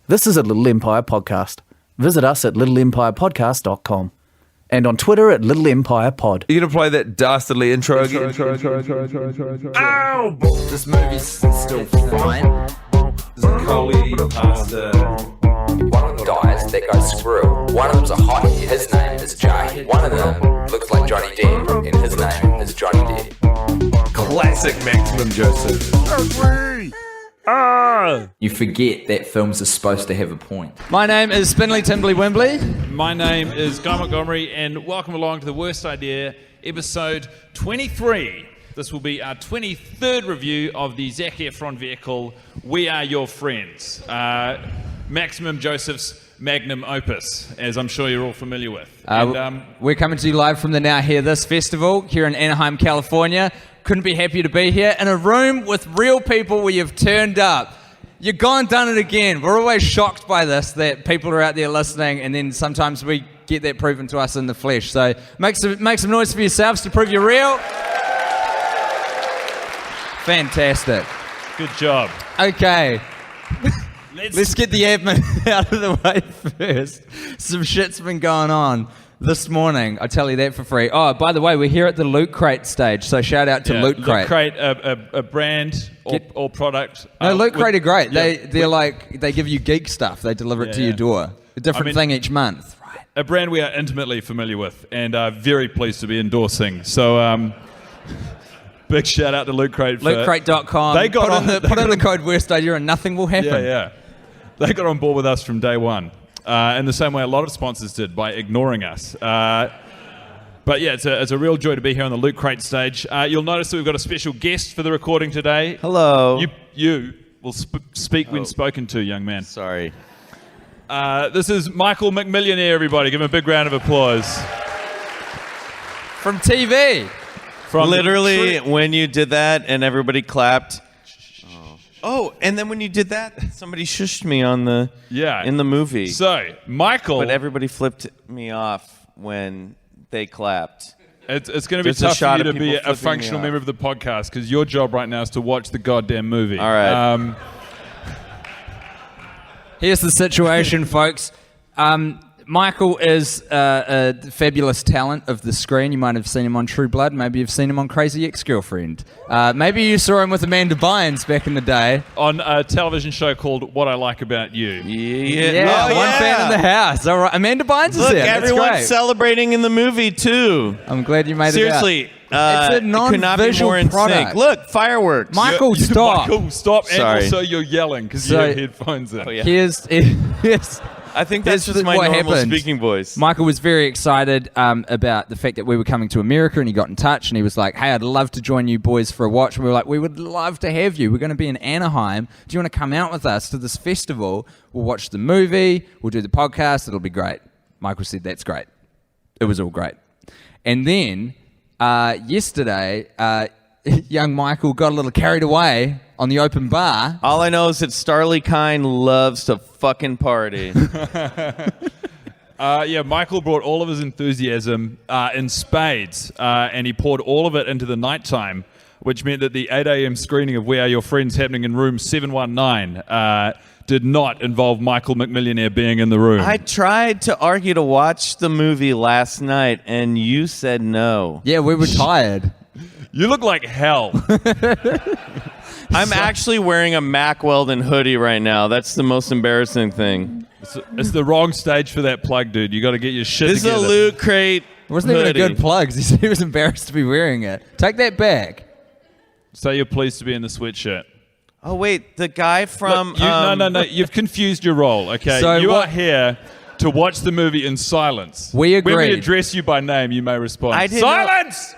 This is a Little Empire podcast. Visit us at littleempirepodcast.com and on Twitter at Little Empire Pod. You gonna play that dastardly intro again? Ow! This movie's still fine. Coley pasta. One of them dies, that goes screw. One of them's a hottie, his name is Jay. One of them looks like Johnny Depp, and his name is Johnny Depp. Classic Maximum Joseph. You forget that films are supposed to have a point. My name is Spindley Timbley Wimbley. My name is Guy Montgomery, and welcome along to The Worst Idea, episode 23. This will be our 23rd review of the Zac Efron vehicle, We Are Your Friends. Maximum Joseph's magnum opus, as I'm sure you're all familiar with. We're coming to you live from the Now Hear This festival here in Anaheim, California. Couldn't be happier to be here in a room with real people where you've turned up. You've gone and done it again. We're always shocked by this, that people are out there listening, and then sometimes we get that proven to us in the flesh. So make some noise for yourselves to prove you're real. Fantastic. Good job. Okay. Let's get the admin out of the way first. Some shit's been going on this morning. I tell you that for free. Oh, by the way, we're here at the Loot Crate stage, so shout out to Loot Crate. Loot Crate, a brand or product. No, Loot Crate are great. They give you geek stuff. They deliver it to your door. A different thing each month. Right. A brand we are intimately familiar with and are very pleased to be endorsing. So, big shout out to Loot Crate. LootCrate.com. They got put in the code Worst Idea and nothing will happen. Yeah. They got on board with us from day one. In the same way a lot of sponsors did, by ignoring us. But yeah, it's a real joy to be here on the Loot Crate stage. You'll notice that we've got a special guest for the recording today. Hello. You will speak when spoken to, young man. Sorry. This is Michael McMillian, everybody. Give him a big round of applause. From TV. Literally, when you did that and everybody clapped. Oh, and then when you did that, somebody shushed me on the in the movie. So, Michael... But everybody flipped me off when they clapped. It's going to be tough for you to be a functional member of the podcast because your job right now is to watch the goddamn movie. All right. Here's the situation, folks. Michael is a fabulous talent of the screen. You might have seen him on True Blood. Maybe you've seen him on Crazy Ex-Girlfriend. Maybe you saw him with Amanda Bynes back in the day. On a television show called What I Like About You. Yeah. One fan in the house. All right. Amanda Bynes is Look, there. everyone's celebrating in the movie, too. I'm glad you made Seriously, it out. It's a non-visual product. Look, fireworks. Michael, stop. Michael, stop. Sorry. And also you're yelling because you have headphones in. Oh, yeah. Here's I think that's just my normal speaking voice. Michael was very excited about the fact that we were coming to America, and he got in touch, and he was like, hey, I'd love to join you boys for a watch. And we were like, we would love to have you. We're going to be in Anaheim. Do you want to come out with us to this festival? We'll watch the movie. We'll do the podcast. It'll be great. Michael said, that's great. It was all great. And then yesterday, young Michael got a little carried away on the open bar. All I know is that Starley Kine loves to fucking party. Michael brought all of his enthusiasm in spades, and he poured all of it into the nighttime, which meant that the 8 a.m. screening of We Are Your Friends happening in room 719 did not involve Michael McMillian being in the room. I tried to argue to watch the movie last night, and you said no. Yeah, we were tired. You look like hell. I'm actually wearing a Mack Weldon hoodie right now. That's the most embarrassing thing. It's the wrong stage for that plug, dude. You got to get your shit This together. is a Loot Crate It wasn't hoodie. even a good plug. He said he was embarrassed to be wearing it. Take that back. Say you're pleased to be in the sweatshirt. Oh, wait. The guy from... Look, no. You've confused your role, okay? So you are here to watch the movie in silence. We agree. When we address you by name, you may respond. Silence!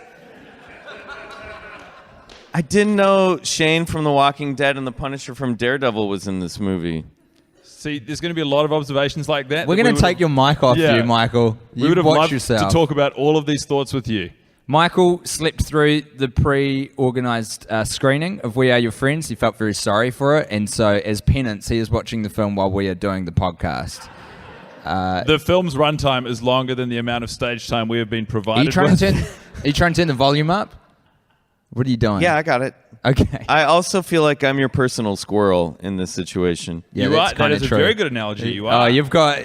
I didn't know Shane from The Walking Dead and the Punisher from Daredevil was in this movie. See, there's going to be a lot of observations like that. We're going to take your mic off you, Michael. We would have watch loved yourself. to talk about all of these thoughts with you. Michael slept through the pre-organised screening of We Are Your Friends. He felt very sorry for it, and so as penance, he is watching the film while we are doing the podcast. The film's runtime is longer than the amount of stage time we have been provided Are you trying to turn the volume up? What are you doing? Yeah, I got it. Okay. I also feel like I'm your personal squirrel in this situation. Yeah, You that's are. That kinda is a true. very good analogy. You Oh, are. you've got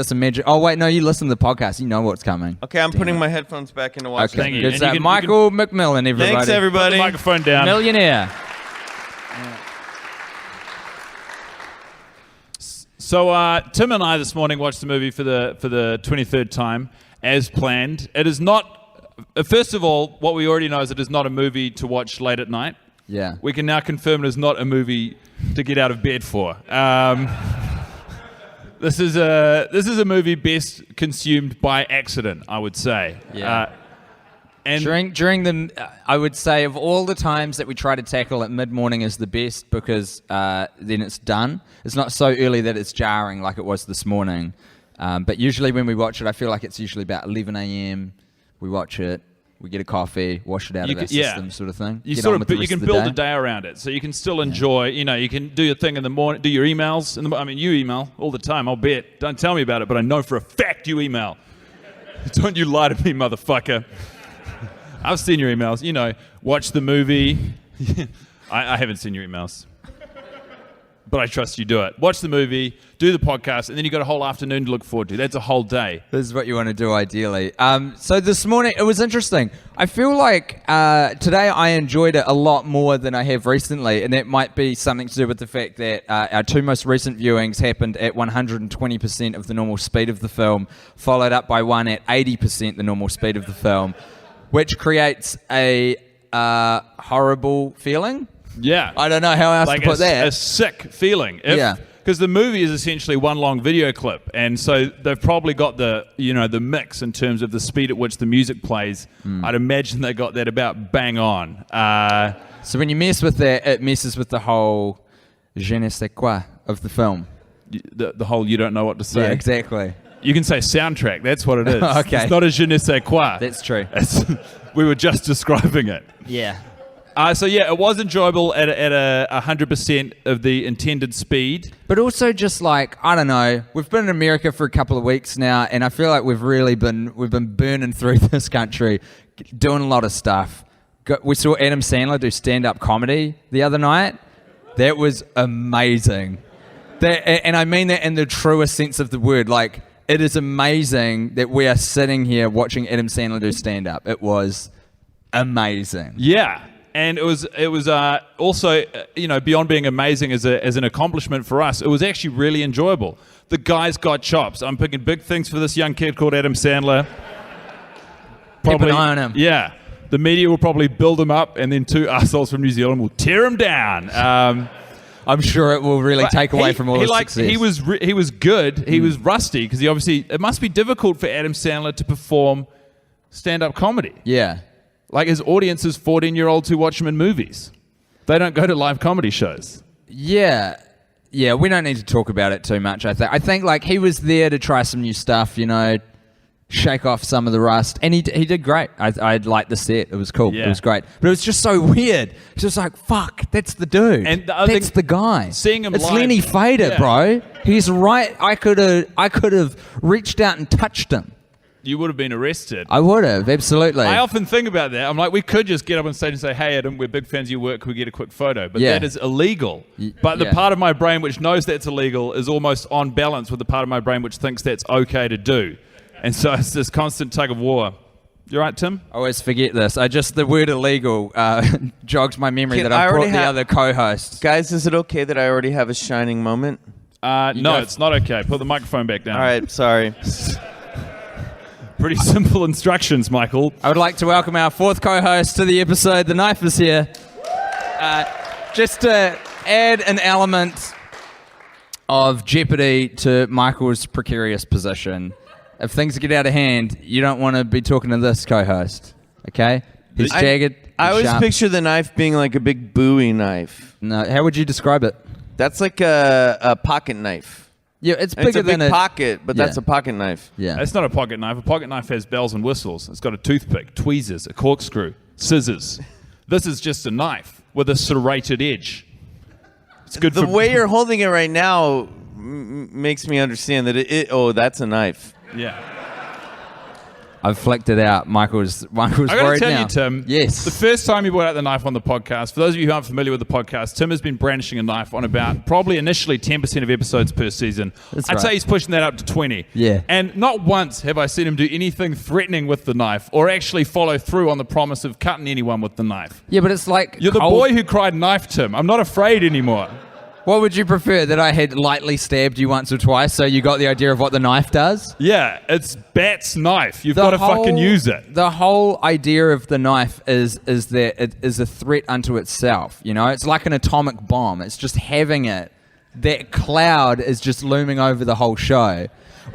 some magic. Oh, wait, no, you listen to the podcast. You know what's coming. Okay, I'm putting my headphones back into watching. Okay, Thank you. good And you stuff. can- you Michael McMillian, everybody. Thanks, Put the everybody. microphone down. Millionaire. So Tim and I this morning watched the movie for the 23rd time, as planned. It is not. First of all, what we already know is it is not a movie to watch late at night. Yeah. We can now confirm it is not a movie to get out of bed for. This is a movie best consumed by accident, I would say. Yeah. And During the, I would say of all the times that we try to tackle at mid-morning is the best because then it's done. It's not so early that it's jarring like it was this morning. But usually when we watch it, I feel like it's usually about 11 a.m. We watch it, we get a coffee, wash it out of our system, sort of thing. You Get sort on of with the you can rest of build the a day around it, so you can still enjoy. You know, you can do your thing in the morning, do your emails. I mean, you email all the time. I'll bet. Don't tell me about it, but I know for a fact you email. Don't you lie to me, motherfucker. I've seen your emails. You know, watch the movie. I haven't seen your emails, but I trust you do it. Watch the movie, do the podcast, and then you got a whole afternoon to look forward to. That's a whole day. This is what you want to do ideally. So this morning, it was interesting. I feel like today I enjoyed it a lot more than I have recently, and that might be something to do with the fact that our two most recent viewings happened at 120% of the normal speed of the film, followed up by one at 80% the normal speed of the film, which creates a horrible feeling. Yeah. I don't know how else Like to put that. a sick feeling. Yeah. Because the movie is essentially one long video clip, and so they've probably got the mix in terms of the speed at which the music plays. I'd imagine they got that about bang on. So when you mess with that, it messes with the whole je ne sais quoi of the film. The whole you don't know what to say. Yeah, exactly. You can say soundtrack. That's what it is. Okay. It's not a je ne sais quoi. That's true. We were just describing it. Yeah. So yeah, it was enjoyable at a 100% of the intended speed. But also just like, I don't know, we've been in America for a couple of weeks now, and I feel like we've been burning through this country, doing a lot of stuff. We saw Adam Sandler do stand-up comedy the other night. That was amazing. And I mean that in the truest sense of the word. Like, it is amazing that we are sitting here watching Adam Sandler do stand-up. It was amazing. Yeah. And it was also, beyond being amazing as an accomplishment for us, it was actually really enjoyable. The guy's got chops. I'm picking big things for this young kid called Adam Sandler. Keep an eye on him. Yeah. The media will probably build him up, and then two assholes from New Zealand will tear him down. I'm sure it will really take away from all his success. He was good. He was rusty because it must be difficult for Adam Sandler to perform stand-up comedy. Yeah. Like his audience is 14-year-olds who watch him in movies. They don't go to live comedy shows. Yeah. Yeah, we don't need to talk about it too much, I think. I think like he was there to try some new stuff, shake off some of the rust. And he did great. I liked the set. It was cool. Yeah. It was great. But it was just so weird. It's just like, fuck, that's the dude. And the other that's thing- the guy. seeing him it's live- Lenny Fader, Yeah. bro. He's right. I could have reached out and touched him. You would have been arrested. I would have, absolutely. I often think about that. I'm like, we could just get up on stage and say, hey, Adam, we're big fans of your work. Can we get a quick photo? But Yeah. that is illegal. But the yeah. part of my brain which knows that's illegal is almost on balance with the part of my brain which thinks that's okay to do. And so it's this constant tug of war. You right, Tim? I always forget this. The word illegal jogs my memory Can that I I brought already the have- other co-hosts. Guys, is it okay that I already have a shining moment? No, it's not okay. Put the microphone back down. All right, sorry. Pretty simple instructions, Michael. I would like to welcome our fourth co-host to the episode. The knife is here. Just to add an element of jeopardy to Michael's precarious position. If things get out of hand, you don't want to be talking to this co-host, okay? He's jagged. I he's always sharp. picture the knife being like a big Bowie knife. No, how would you describe it? That's like a pocket knife. Yeah, it's bigger It's a big than pocket, but Yeah. that's a pocket knife. Yeah. It's not a pocket knife. A pocket knife has bells and whistles. It's got a toothpick, tweezers, a corkscrew, scissors. This is just a knife with a serrated edge. It's good The for... way you're holding it right now makes me understand that that's a knife. Yeah. I've flicked it out. Michael's I got to worried tell now. you, Tim. Yes. The first time you brought out the knife on the podcast, for those of you who aren't familiar with the podcast, Tim has been brandishing a knife on about probably initially 10% of episodes per season. I'd say he's pushing that up to 20. Yeah. And not once have I seen him do anything threatening with the knife or actually follow through on the promise of cutting anyone with the knife. Yeah, but it's like You're the boy who cried knife, Tim. I'm not afraid anymore. What would you prefer? That I had lightly stabbed you once or twice so you got the idea of what the knife does? Yeah, it's Bat's knife. You've got to fucking use it. The whole idea of the knife is that it is a threat unto itself. You know, it's like an atomic bomb. It's just having it. That cloud is just looming over the whole show.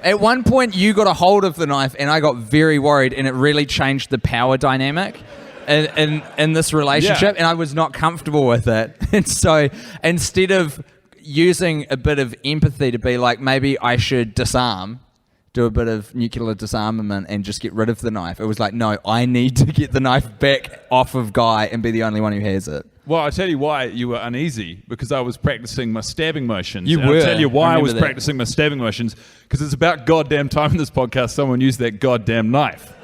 At one point, you got a hold of the knife, and I got very worried, and it really changed the power dynamic in this relationship, and I was not comfortable with it. And so instead of using a bit of empathy to be like, maybe I should disarm, do a bit of nuclear disarmament and just get rid of the knife, it was like, no, I need to get the knife back off of Guy and be the only one who has it. Well, I'll tell you why you were uneasy, because I was practicing my stabbing motions. You and were. I'll tell you why I was that. practicing my stabbing motions, because it's about goddamn time in this podcast someone used that goddamn knife.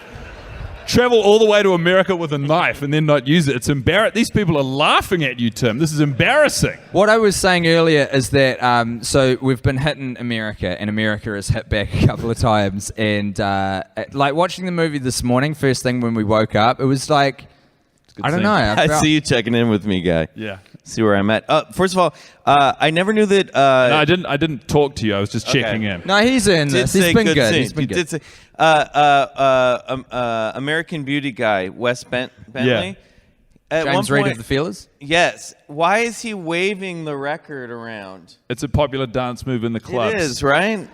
Travel all the way to America with a knife and then not use it. It's embarrassing. These people are laughing at you, Tim. This is embarrassing. What I was saying earlier is that so we've been hitting America, and America has hit back a couple of times. And like watching the movie this morning, first thing when we woke up, it was like, I don't know. I see you checking in with me, Guy. Yeah. See where I'm at. First of all, I never knew that. No, I didn't talk to you. I was just checking in. No, he's in this. He's been good. He's been good. Did say, American Beauty guy, Wes Bentley. Yeah. At James one Reid point, of the Feelers. Yes. Why is he waving the record around? It's a popular dance move in the clubs. It is, right?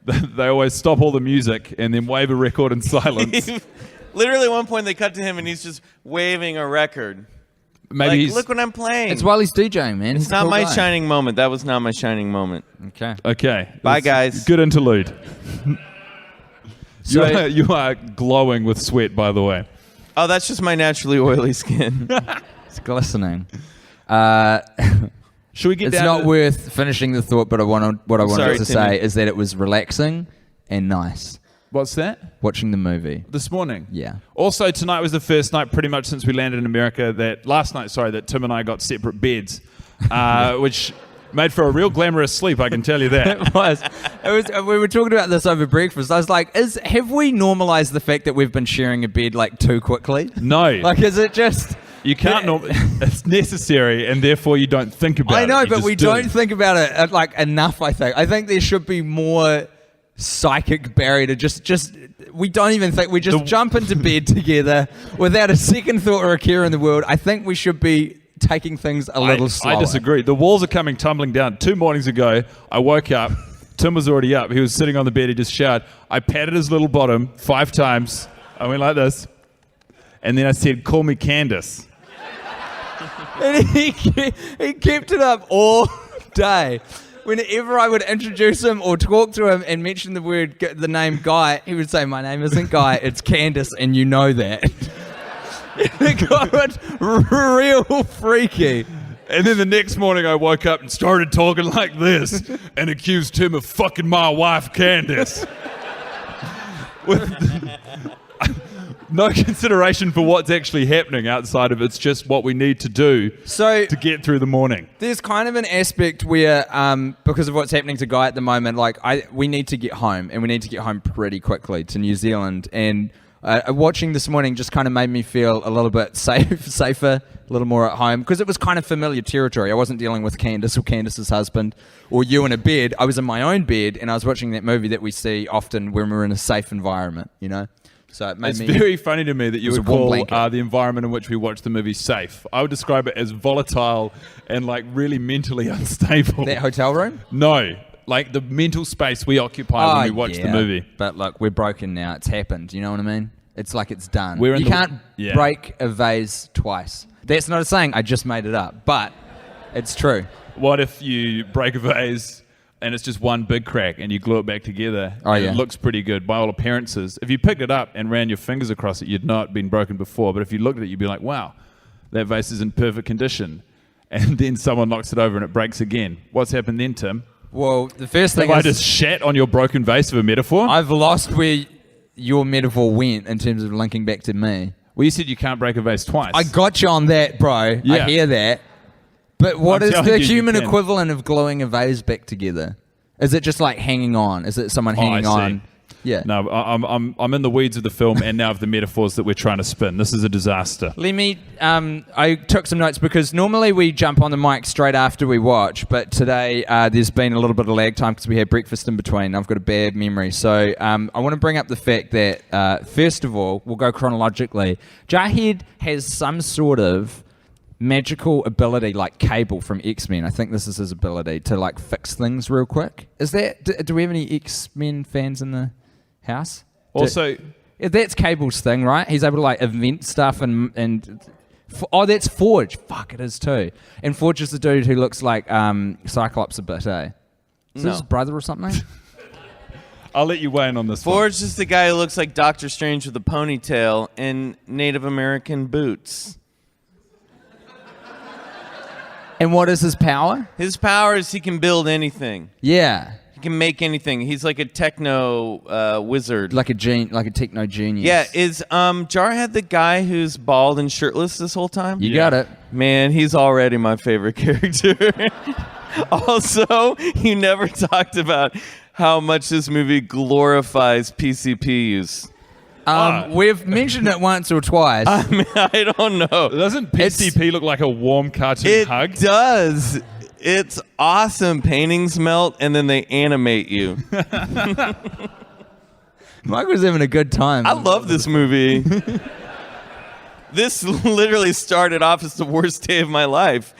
They always stop all the music and then wave a record in silence. Literally, at one point, they cut to him and he's just waving a record. Maybe Like, look what I'm playing. It's while he's DJing, man. It's He's a not cool my guy. shining moment. That was not my shining moment. Okay. Okay. Bye, That's guys. Good interlude. So- you are glowing with sweat, by the way. Oh, that's just my naturally oily skin. It's glistening. Should we get It's down not to- worth finishing the thought, but what I wanted Sorry, to Timmy. say is that it was relaxing and nice What's that? watching the movie. This morning. Yeah. Also, tonight was the first night, pretty much since we landed in America, that Tim and I got separate beds, which made for a real glamorous sleep, I can tell you that. It was. We were talking about this over breakfast. I was like, have we normalized the fact that we've been sharing a bed like too quickly? No. Like, is it just... You can't it's necessary, and therefore you don't think about it. I know, You but just we do. don't think about it like enough, I think. I think there should be more psychic barrier to just we don't even think, we just jump into bed together without a second thought or a care in the world. I think we should be taking things a little slower. I disagree. The walls are coming tumbling down. 2 mornings ago, I woke up. Tim was already up. He was sitting on the bed. He just showered. I patted his little bottom 5 times. I went like this. And then I said, "Call me Candace." And he kept it up all day. Whenever I would introduce him or talk to him and mention the name Guy, he would say, "My name isn't Guy, it's Candace, and you know that." It got real freaky. And then the next morning I woke up and started talking like this and accused Tim of fucking my wife, Candace. With no consideration for what's actually happening outside of it's just what we need to do So to get through the morning. there's kind of an aspect where, because of what's happening to Guy at the moment, like we need to get home, and we need to get home pretty quickly to New Zealand. And watching this morning just kind of made me feel a little bit safer, a little more at home, because it was kind of familiar territory. I wasn't dealing with Candace or Candace's husband or you in a bed. I was in my own bed, and I was watching that movie that we see often when we're in a safe environment, you know? So it made It's me... very funny to me that you was would a warm call blanket. the environment in which we watch the movie safe. I would describe it as volatile and like really mentally unstable. That hotel room? No, like the mental space we occupy when we watch the movie. But look, we're broken now. It's happened. You know what I mean? It's like it's done. We're in you the- can't yeah. break a vase twice. That's not a saying. I just made it up. But it's true. What if you break a vase and it's just one big crack and you glue it back together and yeah. it looks pretty good by all appearances? If you picked it up and ran your fingers across it, you'd know it'd been broken before. But if you looked at it, you'd be like, wow, that vase is in perfect condition. And then someone knocks it over and it breaks again. What's happened then, Tim? Well, the first thing Have I is just shat on your broken vase of a metaphor? I've lost where your metaphor went in terms of linking back to me. Well, you said you can't break a vase twice. I got you on that, bro. Yeah. I hear that. But what I'm is telling the you, human you can. equivalent of gluing a vase back together? Is it just like hanging on? Is it someone hanging I see. on? Yeah. No, I'm in the weeds of the film and now of the metaphors that we're trying to spin. This is a disaster. Let me. I took some notes because normally we jump on the mic straight after we watch, but today there's been a little bit of lag time because we had breakfast in between. I've got a bad memory, so I want to bring up the fact that first of all, we'll go chronologically. Jarhead has some sort of magical ability, like Cable from X-Men. I think this is his ability to like fix things real quick. Is that? Do we have any X-Men fans in the house? Also, That's Cable's thing, right? He's able to like invent stuff and that's Forge. Fuck, it is too. And Forge is the dude who looks like Cyclops a bit, eh? Is this his brother or something? I'll let you weigh in on this one. Forge is the guy who looks like Doctor Strange with a ponytail and Native American boots. And what is his power? His power is he can build anything. Yeah. He can make anything. He's like a techno wizard. Like a techno genius. Yeah, is Jarhead the guy who's bald and shirtless this whole time? You got it. Man, he's already my favorite character. Also, you never talked about how much this movie glorifies PCP use. We've mentioned it once or twice. I mean, I don't know. Doesn't PCP look like a warm cartoon hug? It does. It's awesome. Paintings melt and then they animate you. Mike was having a good time. I love this movie. This literally started off as the worst day of my life.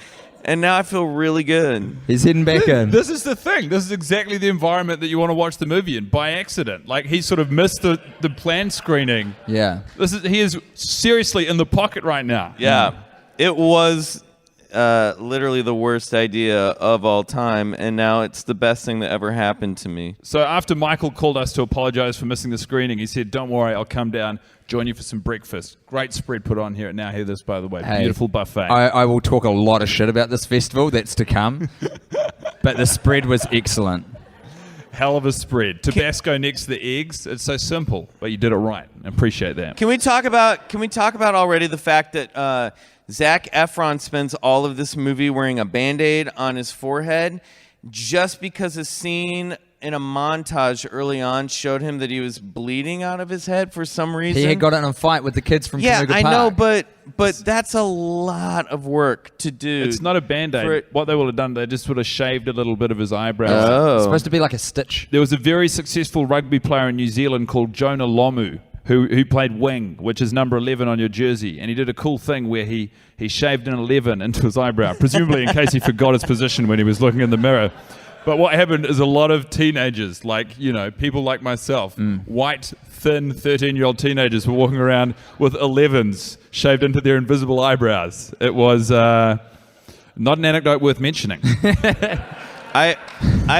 And now I feel really good. He's heading back in. This is the thing. This is exactly the environment that you want to watch the movie in by accident. Like he sort of missed the planned screening. Yeah. He is seriously in the pocket right now. Yeah. It was literally the worst idea of all time, and now it's the best thing that ever happened to me. So after Michael called us to apologize for missing the screening, he said, "Don't worry, I'll come down, join you for some breakfast." Great spread put on here at Now Hear This, by the way. Hey, beautiful buffet. I will talk a lot of shit about this festival. That's to come. But the spread was excellent. Hell of a spread. Tabasco next to the eggs. It's so simple, but you did it right. I appreciate that. Can we talk about already the fact that Zac Efron spends all of this movie wearing a Band-Aid on his forehead just because a scene in a montage early on showed him that he was bleeding out of his head for some reason? He had got in a fight with the kids from Yeah, Canoga I Park. know, but that's a lot of work to do. It's not a Band-Aid. What they would have done, they just would have shaved a little bit of his eyebrows. It's supposed to be like a stitch. There was a very successful rugby player in New Zealand called Jonah Lomu who played wing, which is number 11 on your jersey, and he did a cool thing where he shaved an 11 into his eyebrow, presumably in case he forgot his position when he was looking in the mirror. But what happened is a lot of teenagers, like, people like myself, white, thin, 13-year-old teenagers were walking around with 11s shaved into their invisible eyebrows. It was not an anecdote worth mentioning. I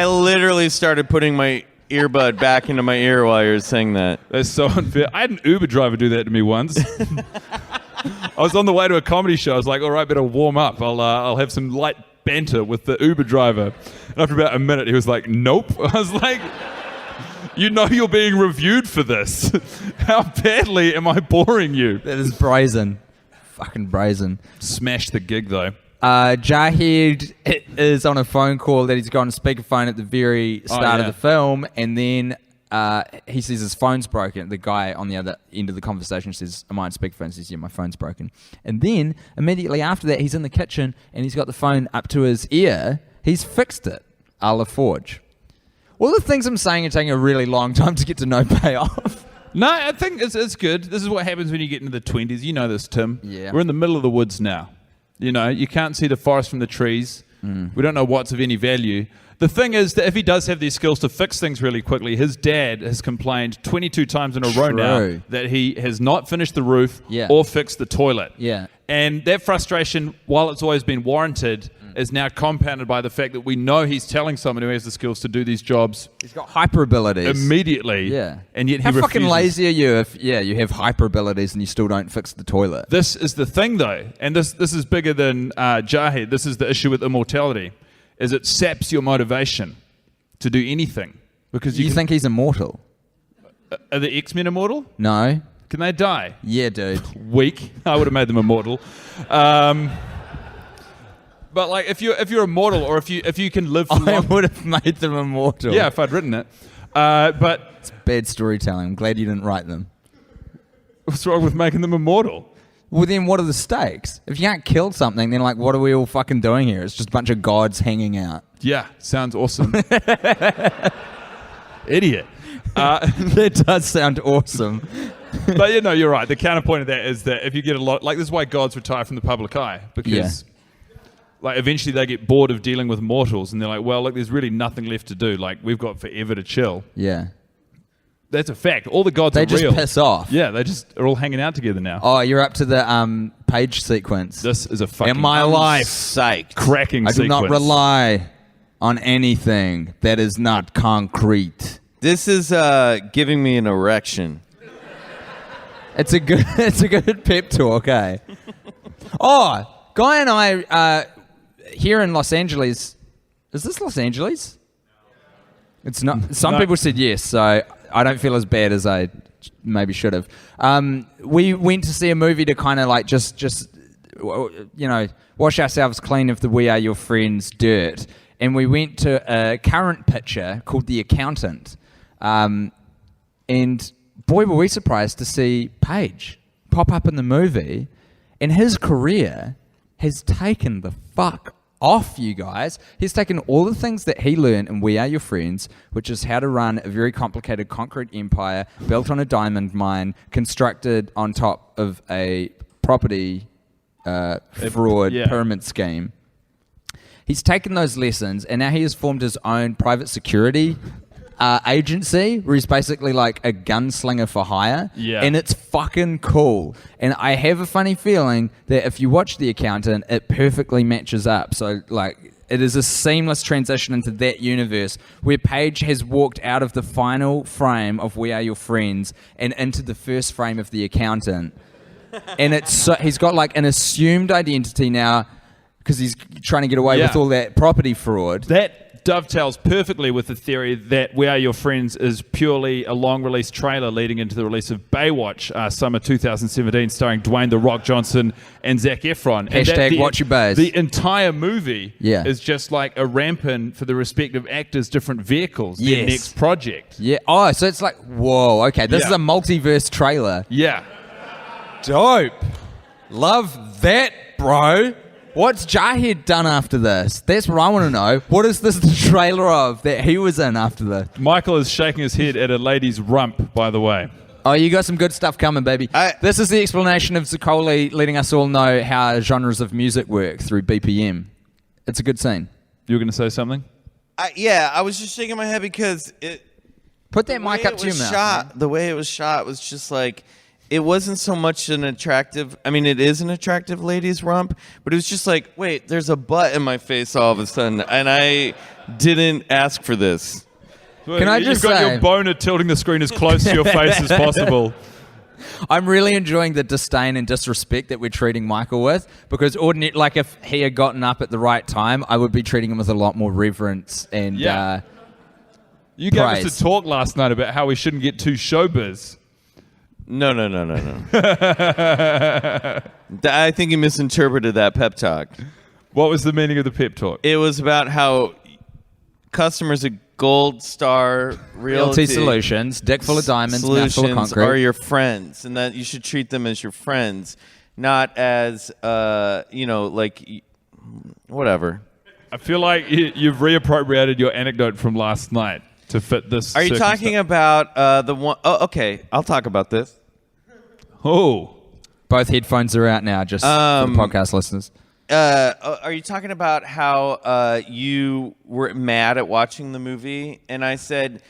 literally started putting my earbud back into my ear while you were saying that. That's so unfair. I had an Uber driver do that to me once. I was on the way to a comedy show. I was like, all right, better warm up. I'll have some light banter with the Uber driver. And after about a minute, he was like, nope. I was like, you're being reviewed for this. How badly am I boring you? That is brazen. Fucking brazen. Smash the gig, though. Jarhead is on a phone call that he's got on speakerphone at the very start of the film, and then he says his phone's broken. The guy on the other end of the conversation says, "Am I on speakerphone?" He says, "Yeah, my phone's broken." And then immediately after that, he's in the kitchen and he's got the phone up to his ear. He's fixed it, a la Forge. All the things I'm saying are taking a really long time to get to no payoff. No, I think it's good. This is what happens when you get into the 20s. You know this, Tim. Yeah. We're in the middle of the woods now. You can't see the forest from the trees. We don't know what's of any value. The thing is that if he does have these skills to fix things really quickly, his dad has complained 22 times in a row now that he has not finished the roof or fixed the toilet. Yeah. And that frustration, while it's always been warranted, is now compounded by the fact that we know he's telling someone who has the skills to do these jobs. He's got hyper abilities. Immediately. Yeah. And yet he How refuses. fucking lazy are you if you have hyper abilities and you still don't fix the toilet? This is the thing, though, and this is bigger than Jarhead. This is the issue with immortality, is it saps your motivation to do anything. Because you think he's immortal? Are the X-Men immortal? No. Can they die? Yeah, dude. Weak. I would have made them immortal. But like, if you're immortal, or if you can live for I long, would have made them immortal. yeah, if I'd written it. But It's bad storytelling. I'm glad you didn't write them. what's wrong with making them immortal? Well, then what are the stakes? If you can't kill something, then like, what are we all fucking doing here? It's just a bunch of gods hanging out. Yeah, sounds awesome. Idiot. That does sound awesome. But you know, you're right. The counterpoint of that is that if you get a lot, like this is why gods retire from the public eye, because like eventually they get bored of dealing with mortals, and they're like, well, look, there's really nothing left to do. Like we've got forever to chill. Yeah. That's a fact. All the gods They are just real. piss off. Yeah, they just are all hanging out together now. Oh, you're up to the page sequence. This is a fucking In my life, Psyched. cracking I do sequence. not rely on anything that is not concrete. This is giving me an erection. It's a good pep talk, eh? Oh, Guy and I here in Los Angeles. Is this Los Angeles? It's not. Some No. people said yes, so I don't feel as bad as I maybe should have. We went to see a movie to kind of like just you know, wash ourselves clean of the We Are Your Friends dirt, and we went to a current picture called The Accountant, and boy, were we surprised to see Paige pop up in the movie, and his career has taken the fuck off, you guys. He's taken all the things that he learned in We Are Your Friends, which is how to run a very complicated concrete empire built on a diamond mine, constructed on top of a property fraud pyramid scheme. He's taken those lessons, and now he has formed his own private security agency, where he's basically like a gunslinger for hire. Yeah. And it's fucking cool. And I have a funny feeling that if you watch The Accountant, it perfectly matches up. So like, it is a seamless transition into that universe where Paige has walked out of the final frame of We Are Your Friends and into the first frame of The Accountant. And it's so, he's got like an assumed identity now because he's trying to get away with all that property fraud. That dovetails perfectly with the theory that We Are Your Friends is purely a long-release trailer leading into the release of Baywatch, summer 2017, starring Dwayne "The Rock" Johnson and Zac Efron. And that Hashtag watch your bays. The entire movie Yeah. is just like a ramp-in for the respective actors' different vehicles, their Yes. next project. Yeah. Oh, so it's like, whoa, okay, this Yeah. is a multiverse trailer. Yeah. Dope. Love that, bro. What's Jarhead done after this? That's what I want to know. What is this the trailer of that he was in after this? Michael is shaking his head at a lady's rump, by the way. Oh, you got some good stuff coming, baby. This is the explanation of Zuccoli letting us all know how genres of music work through BPM. It's a good scene. You were going to say something? I was just shaking my head because Put that mic up to your mouth. The way it was shot was just like, it wasn't so much an attractive, I mean, it is an attractive lady's rump, but it was just like, wait, there's a butt in my face all of a sudden, and I didn't ask for this. Can I just You've got say- your boner tilting the screen as close to your face as possible. I'm really enjoying the disdain and disrespect that we're treating Michael with, because ordinary, like if he had gotten up at the right time, I would be treating him with a lot more reverence and You gave praise. us a talk last night about how we shouldn't get too showbiz. No. I think you misinterpreted that pep talk. What was the meaning of the pep talk? It was about how customers at Gold Star Realty Solutions, dick full of diamonds, mouth full of Solutions concrete. are your friends, and that you should treat them as your friends, not as like whatever. I feel like you've reappropriated your anecdote from last night to fit this. Are you talking about the one oh okay, I'll talk about this. Oh. Both headphones are out now, just for the podcast listeners. Are you talking about how you were mad at watching the movie? And I said,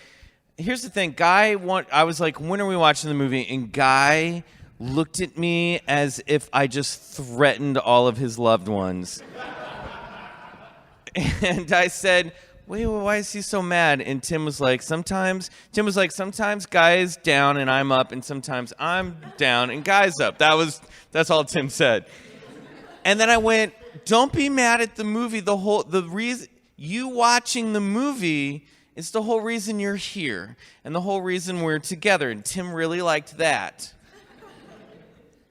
here's the thing, I was like, when are we watching the movie? And Guy looked at me as if I just threatened all of his loved ones. And I said, wait, why is he so mad? And Tim was like, sometimes Guy is down and I'm up, and sometimes I'm down and Guy's up. That's all Tim said. And then I went, don't be mad at the movie. The reason you watching the movie It's the whole reason you're here and the whole reason we're together. And Tim really liked that.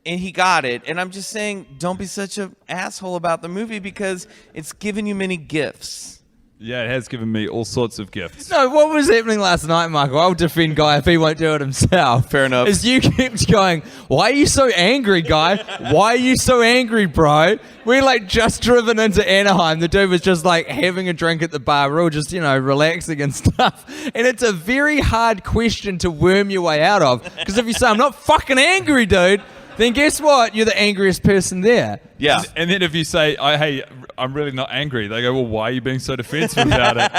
And he got it. And I'm just saying, don't be such an asshole about the movie because it's given you many gifts. Yeah, it has given me all sorts of gifts. No, what was happening last night, Michael? I'll defend Guy if he won't do it himself. Fair enough. Is you kept going, why are you so angry, Guy? Why are you so angry, bro? We're like just driven into Anaheim. The dude was just like having a drink at the bar. We're all just, relaxing and stuff. And it's a very hard question to worm your way out of. Because if you say, I'm not fucking angry, dude, then guess what? You're the angriest person there. Yeah. And then if you say, hey, I'm really not angry, they go, well, why are you being so defensive about it?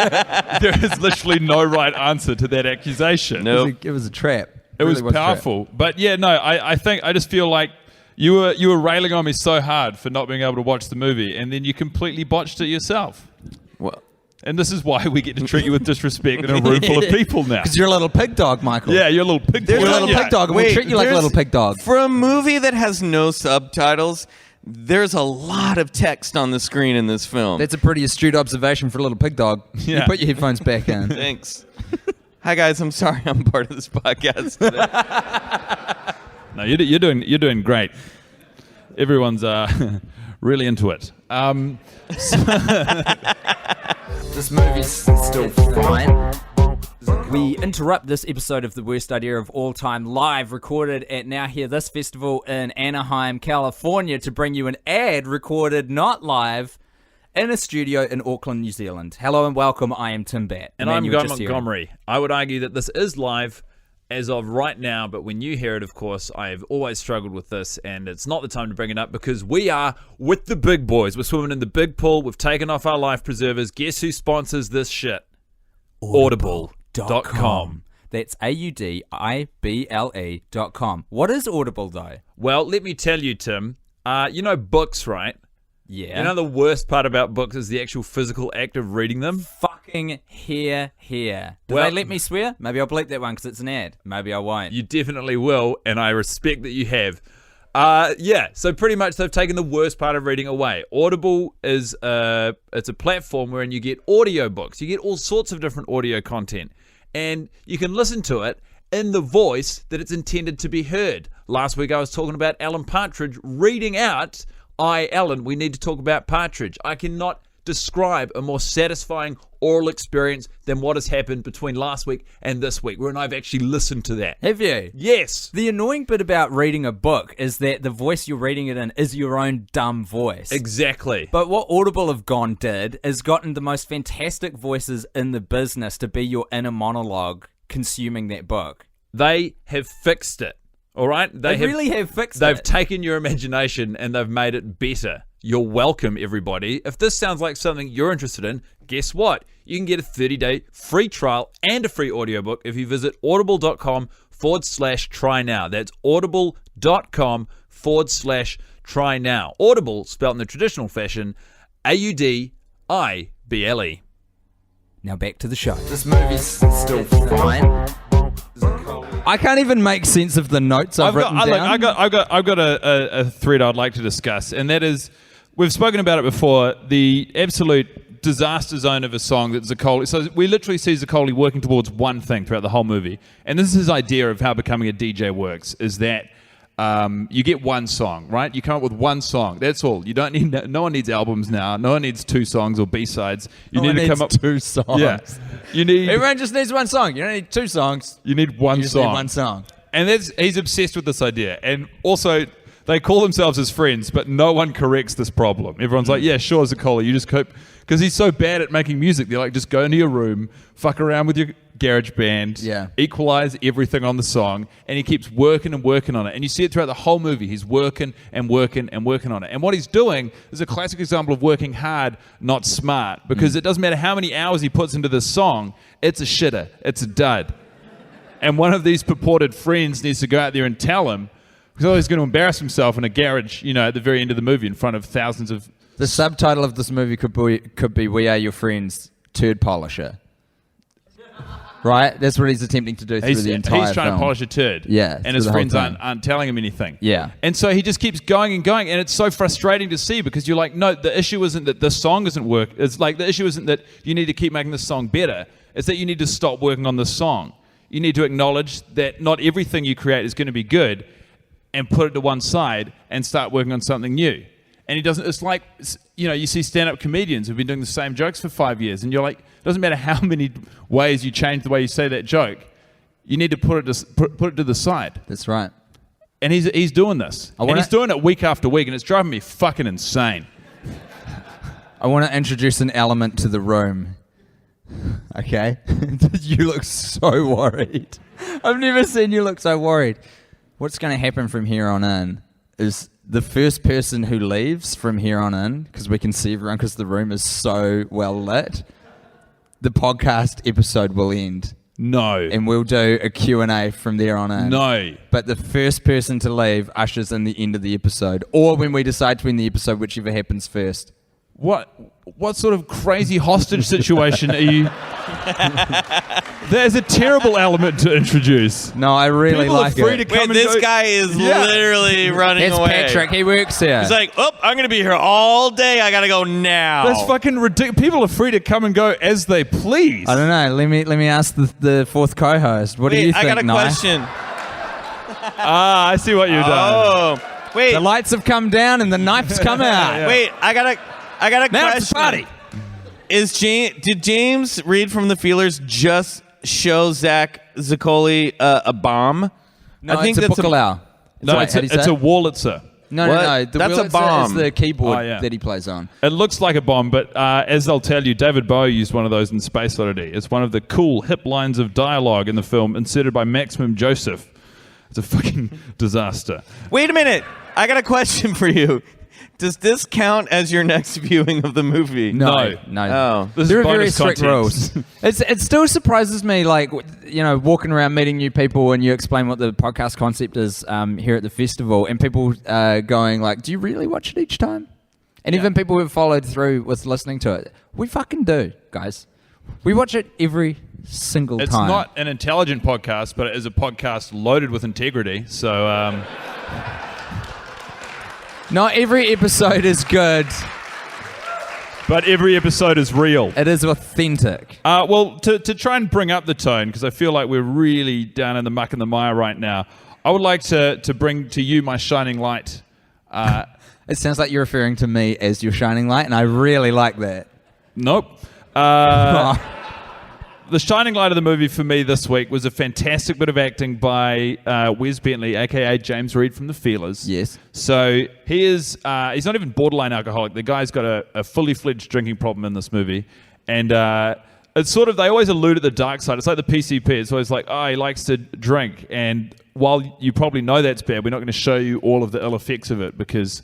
There is literally no right answer to that accusation. No. It was a trap. It was powerful. But yeah, no, I just feel like you were railing on me so hard for not being able to watch the movie, and then you completely botched it yourself. Well, And this is why we get to treat you with disrespect in a room full of people now. Because you're a little pig dog, Michael. Yeah, you're a little pig dog. You're a little pig dog, and we treat you like a little pig dog. For a movie that has no subtitles, there's a lot of text on the screen in this film. That's a pretty astute observation for a little pig dog. Yeah. You put your headphones back in. Thanks. Hi guys, I'm sorry I'm part of this podcast today. No, you're doing great. Everyone's really into it. This movie's still fine. We interrupt this episode of The Worst Idea of All Time live, recorded at Now Hear This Festival in Anaheim, California, to bring you an ad recorded not live in a studio in Auckland, New Zealand. Hello and welcome, I am Tim Batt. And I'm Guy Montgomery. I would argue that this is live as of right now, but when you hear it, of course, I've always struggled with this, and it's not the time to bring it up because we are with the big boys. We're swimming in the big pool. We've taken off our life preservers. Guess who sponsors this shit? Audible.com. That's AUDIBLE.com. What is Audible, though? Well, let me tell you, Tim. You know books, right? Yeah. You know the worst part about books is the actual physical act of reading them? Fucking here. Do Well- they let me swear? Maybe I'll bleep that one because it's an ad. Maybe I won't. You definitely will, and I respect that you have. Yeah, so pretty much they've taken the worst part of reading away. Audible is it's a platform wherein you get audiobooks. You get all sorts of different audio content, and you can listen to it in the voice that it's intended to be heard. Last week I was talking about Alan Partridge reading out, Alan, we need to talk about Partridge. I cannot describe a more satisfying oral experience than what has happened between last week and this week, wherein I've actually listened to that. Have you? Yes. The annoying bit about reading a book is that the voice you're reading it in is your own dumb voice. Exactly. But what Audible have did is gotten the most fantastic voices in the business to be your inner monologue consuming that book. They have fixed it. All right? They really have fixed They've it. taken your imagination and they've made it better. You're welcome, everybody. If this sounds like something you're interested in, guess what? You can get a 30-day free trial and a free audiobook if you visit audible.com/try now. That's audible.com/try now. Audible, spelled in the traditional fashion, AUDIBLE. Now back to the show. This movie's still fine. I can't even make sense of the notes I've written down. I've got a thread I'd like to discuss, and that is, we've spoken about it before, the absolute disaster zone of a song that Zaccoli. So we literally see Zaccoli working towards one thing throughout the whole movie, and this is his idea of how becoming a DJ works: is that you get one song, right? You come up with one song. That's all. You don't need. No one needs albums now. No one needs two songs or B-sides. You need to come up two songs. Yeah. You need. Everyone just needs one song. You don't need two songs. You need one You just song. need one song. And he's obsessed with this idea. And also, they call themselves his friends, but no one corrects this problem. Everyone's like, yeah, sure, Zaccoli, you just cope. Because he's so bad at making music. They're like, just go into your room, fuck around with your garage band, equalize everything on the song, and he keeps working and working on it. And you see it throughout the whole movie. He's working and working and working on it. And what he's doing is a classic example of working hard, not smart. Because it doesn't matter how many hours he puts into this song, it's a shitter. It's a dud. And one of these purported friends needs to go out there and tell him, because he's going to embarrass himself in a garage, at the very end of the movie in front of thousands of... The subtitle of this movie could be "We Are Your Friends, Turd Polisher." right? That's what he's attempting to do through the entire He's trying film. to polish a turd. Yeah, And through his the whole friends thing. aren't telling him anything. Yeah. And so he just keeps going and going. And it's so frustrating to see because you're like, no, the issue isn't that this song isn't work. It's like the issue isn't that you need to keep making this song better. It's that you need to stop working on this song. You need to acknowledge that not everything you create is going to be good and put it to one side and start working on something new. And he doesn't, it's like, you know, you see stand-up comedians who've been doing the same jokes for 5 years and you're like, it doesn't matter how many ways you change the way you say that joke, you need to put it to the side. That's right. And he's doing this. And he's doing it week after week and it's driving me fucking insane. I want to introduce an element to the room. Okay? You look so worried. I've never seen you look so worried. What's going to happen from here on in is the first person who leaves from here on in, because we can see everyone because the room is so well lit, the podcast episode will end. No. And we'll do a Q&A from there on in. No. But the first person to leave ushers in the end of the episode, or when we decide to end the episode, whichever happens first. What sort of crazy hostage situation are you? There's a terrible element to introduce. No, I really People like are free it. to come Wait, and this go. guy is Yeah. literally running It's away. Patrick. He works here. He's like, oh, I'm going to be here all day. I got to go now. That's fucking ridiculous. People are free to come and go as they please. I don't know. Let me ask the fourth co-host. What do you Wait, think, I got a Nye? question. I see what you've done. Oh, wait. The lights have come down and the knife's come out. Wait, I got a Now question. it's a party. Did James Reed from the Feelers just show Zach Zaccoli a bomb? No, I think it's a that's Bukalau. No, it's a Wurlitzer. No. What? The That's a Wurlitzer bomb. is the keyboard Oh, yeah. that he plays on. It looks like a bomb, but as I'll tell you, David Bowie used one of those in Space Oddity. It's one of the cool, hip lines of dialogue in the film, inserted by Maximum Joseph. It's a fucking disaster. Wait a minute. I got a question for you. Does this count as your next viewing of the movie? No. Oh. This There is are very bonus strict context. rules. It still surprises me, like, you know, walking around meeting new people and you explain what the podcast concept is here at the festival, and people going like, "Do you really watch it each time?" And even people who have followed through with listening to it, we fucking do, guys. We watch it every single It's time. not an intelligent podcast, but it is a podcast loaded with integrity. So, Not every episode is good. but every episode is real. It is authentic. Well, to try and bring up the tone, because I feel like we're really down in the muck and the mire right now, I would like to bring to you my shining light. It sounds like you're referring to me as your shining light, and I really like that. Nope. The shining light of the movie for me this week was a fantastic bit of acting by Wes Bentley, a.k.a. James Reed from The Feelers. Yes. So he is, he's not even borderline alcoholic. The guy's got a fully fledged drinking problem in this movie. And it's sort of, they always allude at the dark side. It's like the PCP. It's always like, oh, he likes to drink. And while you probably know that's bad, we're not going to show you all of the ill effects of it, because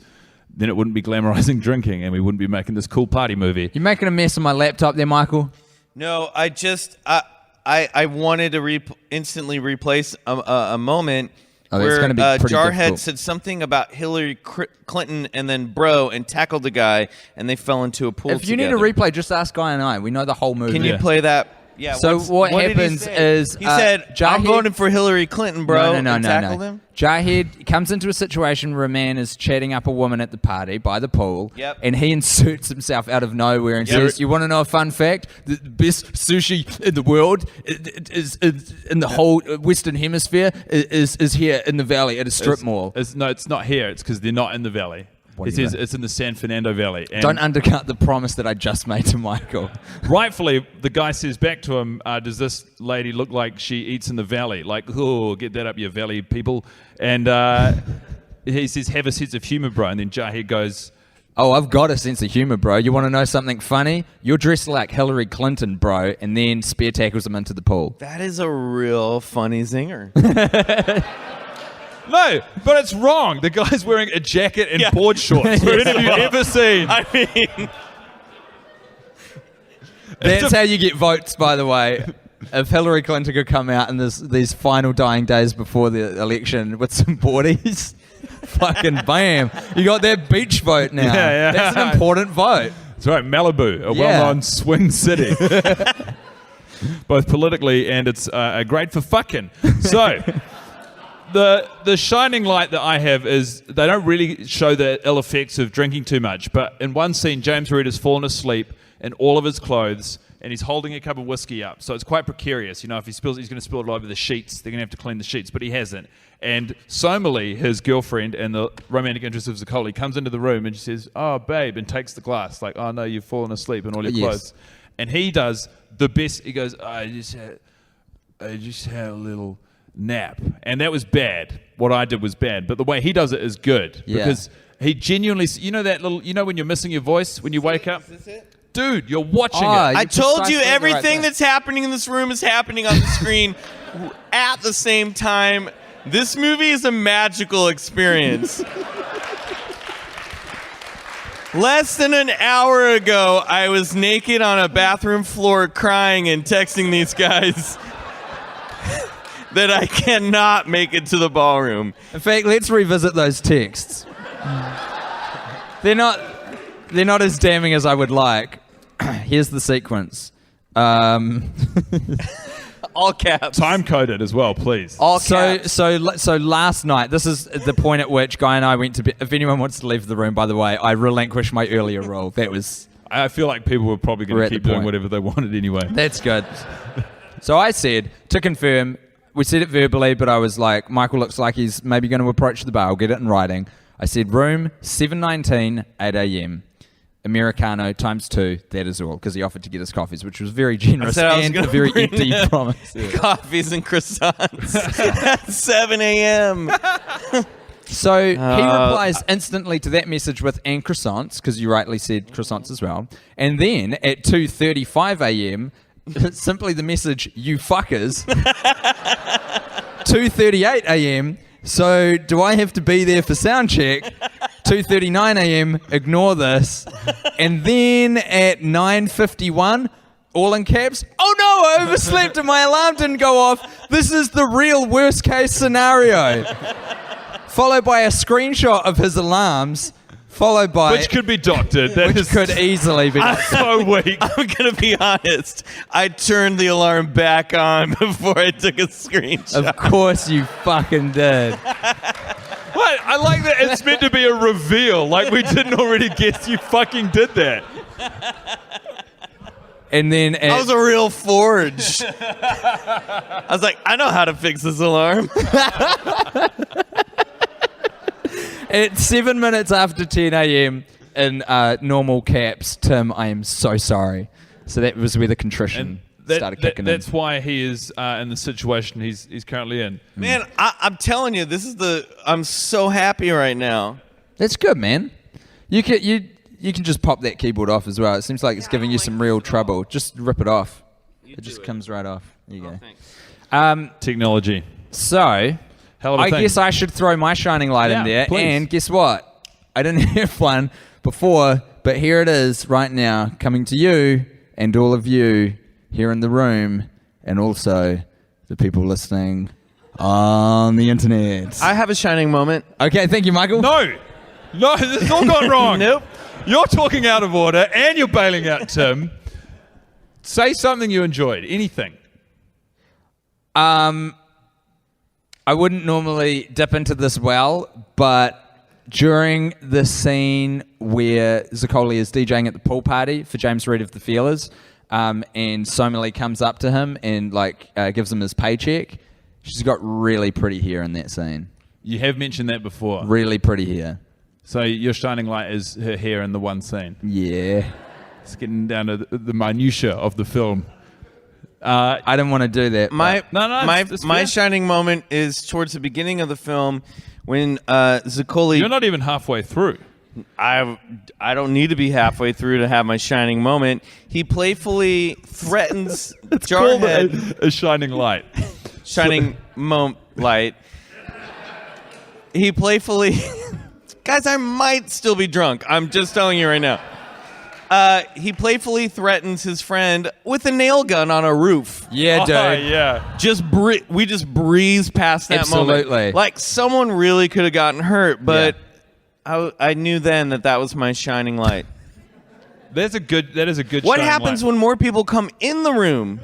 then it wouldn't be glamorizing drinking and we wouldn't be making this cool party movie. You're making a mess of my laptop there, Michael. No, I just I wanted to instantly replace a moment that's where gonna be pretty Jarhead difficult. said something about Hillary Clinton and then bro and tackled the guy and they fell into a pool If you need a together. replay, just ask Guy and I. We know the whole movie. Can you play that? Yeah. So what did he happens say? is, he said, "I'm Jarhead- voting for Hillary Clinton, bro." No. and tackled him. Jarhead comes into a situation where a man is chatting up a woman at the party by the pool, Yep. and he inserts himself out of nowhere and says, "You want to know a fun fact? The best sushi in the world is in the whole Western Hemisphere is here in the valley at a strip mall." No, it's not here. It's because they're not in the valley. It says it's in the San Fernando Valley. And Don't undercut the promise that I just made to Michael. rightfully, the guy says back to him, does this lady look like she eats in the valley? Like, oh, get that up your valley, people. And he says, have a sense of humor, bro. And then Jarhead goes, Oh, I've got a sense of humor, bro. You want to know something funny? You're dressed like Hillary Clinton, bro, and then spear tackles him into the pool. That is a real funny zinger. no, but it's wrong. The guy's wearing a jacket and board shorts. What have you ever seen? I mean, That's how you get votes, by the way. If Hillary Clinton could come out in these final dying days before the election with some boardies, fucking bam. You got that beach vote now. Yeah. That's an important vote. That's right, Malibu, a well-known swing city. both politically and it's great for fucking. So, the shining light that I have is they don't really show the ill effects of drinking too much, but in one scene, James Reed has fallen asleep in all of his clothes, and he's holding a cup of whiskey up. So it's quite precarious. You know, if he spills, he's going to spill it all over the sheets. They're going to have to clean the sheets, but he hasn't. And Somali, his girlfriend and the romantic interest of Zaccoli, comes into the room and she says, "Oh, babe," and takes the glass. Like, "Oh, no, you've fallen asleep in all your clothes." And he does the best. He goes, I just had a little nap. And that was bad. What I did was bad. But the way he does it is good. Yeah. Because he genuinely, you know that little, you know when you're missing your voice when you wake up? Is this it? Dude, you're watching it. I told you everything that's happening in this room is happening on the screen at the same time. This movie is a magical experience. Less than an hour ago, I was naked on a bathroom floor crying and texting these guys that I cannot make it to the ballroom. In fact, let's revisit those texts. They're not as damning as I would like. Here's the sequence. All caps. Time coded as well, please. All caps. So last night, this is the point at which Guy and I went to bed. If anyone wants to leave the room, by the way, I relinquished my earlier role. That was... I feel like people were probably going We're to at keep the doing point. whatever they wanted anyway. That's good. So I said, to confirm, we said it verbally, but I was like, Michael looks like he's maybe going to approach the bar. I'll get it in writing. I said, room 719, 8 a.m. Americano times 2, that is all, because he offered to get us coffees, which was very generous I was and gonna a very bring empty the promise. Coffees and croissants at 7 a.m. So he replies instantly to that message with "and croissants," because you rightly said croissants as well. And then at 2:35 a.m., simply the message "you fuckers." 2:38 a.m. So do I have to be there for sound check? 2:39 a.m. Ignore this. And then at 9:51, all in caps. "Oh no, I overslept and my alarm didn't go off. This is the real worst case scenario." Followed by a screenshot of his alarms, followed by... Which could be doctored. That which is could easily be... so weak. I'm going to be honest. I turned the alarm back on before I took a screenshot. Of course you fucking did. What? I like that it's meant to be a reveal. Like we didn't already guess you fucking did that. And then... I was a real forge. I was like, I know how to fix this alarm. At 7 minutes after 10 a.m. in normal caps, "Tim, I am so sorry." So that was where the contrition started kicking in. That's why he is in the situation he's currently in. Man, I'm telling you, I'm so happy right now. That's good, man. You can just pop that keyboard off as well. It seems like it's giving you some real trouble. Just rip it off. It just comes right off. There you go. Technology. So... Hell of a I thing. guess I should throw my shining light in there. Please. And guess what? I didn't have one before, but here it is right now, coming to you and all of you here in the room, and also the people listening on the internet. I have a shining moment. Okay, thank you, Michael. No, this has all gone wrong. Nope. You're talking out of order and you're bailing out Tim. Say something you enjoyed. Anything. I wouldn't normally dip into this well, but during the scene where Zaccoli is DJing at the pool party for James Reed of the Feelers, and Somali comes up to him and gives him his paycheck, she's got really pretty hair in that scene. You have mentioned that before. Really pretty hair. So your shining light is her hair in the one scene. Yeah. It's getting down to the minutiae of the film. I didn't want to do that. My fair. shining moment is towards the beginning of the film when Zaccoli. You're not even halfway through. I don't need to be halfway through to have my shining moment. He playfully threatens Jarhead. A shining light. Shining light. He playfully... Guys, I might still be drunk. I'm just telling you right now. He playfully threatens his friend with a nail gun on a roof. Yeah, dude. Yeah. We just breeze past that Absolutely. moment. Like, someone really could have gotten hurt, but I knew then that was my shining light. That is a good What shining happens light. when more people come in the room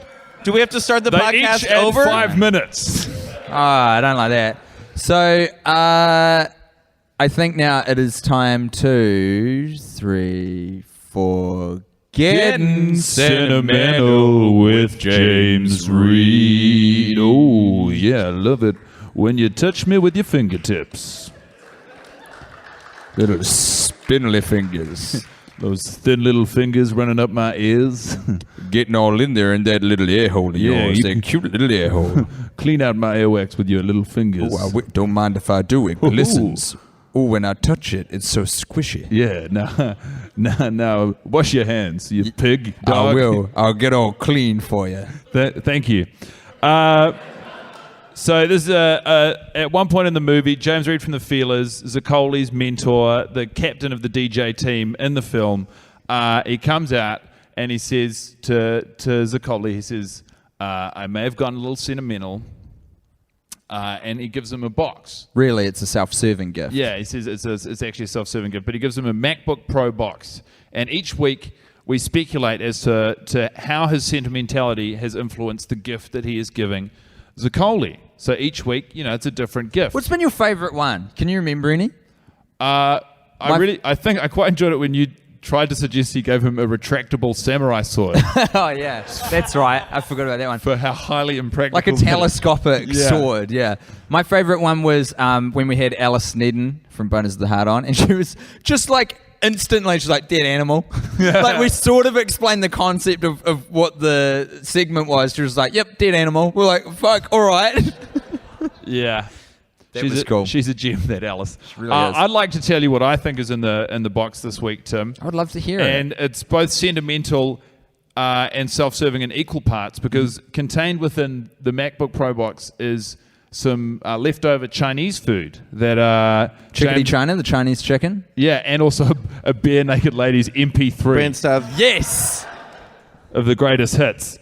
Do we have to start the They podcast each add over? 5 minutes. I don't like that. So, I think now it is time 2, 3, 4. Getting sentimental with James Reed. Oh, yeah, I love it when you touch me with your fingertips. little spindly fingers. Those thin little fingers running up my ears. Getting all in there in that little air hole of Yeah, yours. you That can- cute little air hole. Clean out my earwax with your little fingers. Oh, don't mind if I do. It glistens. Oh, when I touch it, it's so squishy. Yeah, now, wash your hands, you pig, dog. I will. I'll get all clean for you. Thank you. So this is at one point in the movie, James Reed from the Feelers, Zaccoli's mentor, the captain of the DJ team in the film. He comes out and he says to Zaccoli, he says, I may have gotten a little sentimental. And he gives him a box. Really, it's a self-serving gift. Yeah, he says it's actually a self-serving gift, but he gives him a MacBook Pro box. And each week we speculate as to how his sentimentality has influenced the gift that he is giving Zaccoli. So each week, it's a different gift. What's been your favourite one? Can you remember any? I think I quite enjoyed it when you tried to suggest he gave him a retractable samurai sword Oh, yeah. That's right. I forgot about that one. for how highly impractical. Like a telescopic Yeah. sword, yeah. My favourite one was when we had Alice Snedden from Bonus of the Heart on, and she was just like instantly, she's like, dead animal. Like we sort of explained the concept of what the segment was. She was like, yep, dead animal. We're like, fuck, all right. Yeah. That was cool. She's a gem, that Alice. really is. I'd like to tell you what I think is in the box this week, Tim. I would love to hear it. And it's both sentimental and self-serving in equal parts, because contained within the MacBook Pro box is some leftover Chinese food that Chickadee China, the Chinese chicken. yeah, and also a Bare Naked Ladies MP3 Brand stuff. Yes. of the greatest hits.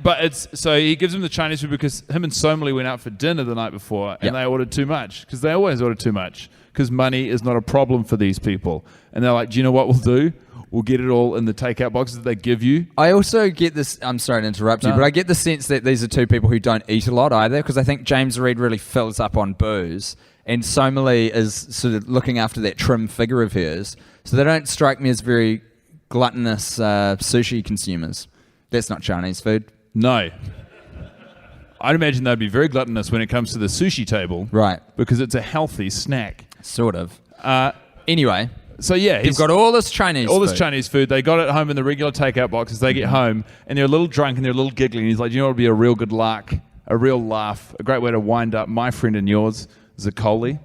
But so he gives him the Chinese food because him and Somali went out for dinner the night before and Yep. they ordered too much, because they always order too much, because money is not a problem for these people. And they're like, do you know what we'll do? We'll get it all in the takeout boxes that they give you. I also get this, I'm sorry to interrupt you, No. but I get the sense that these are two people who don't eat a lot either, because I think James Reed really fills up on booze, and Somali is sort of looking after that trim figure of hers. So they don't strike me as very gluttonous sushi consumers. That's not Chinese food. No. I'd imagine they'd be very gluttonous when it comes to the sushi table. Right. Because it's a healthy snack. Sort of. Anyway, So yeah, you've got all this Chinese food. Chinese food. They got it home in the regular takeout boxes. They get home and they're a little drunk and they're a little giggly. And he's like, you know what would be a real good lark, a real laugh, a great way to wind up my friend and yours, Zaccoli,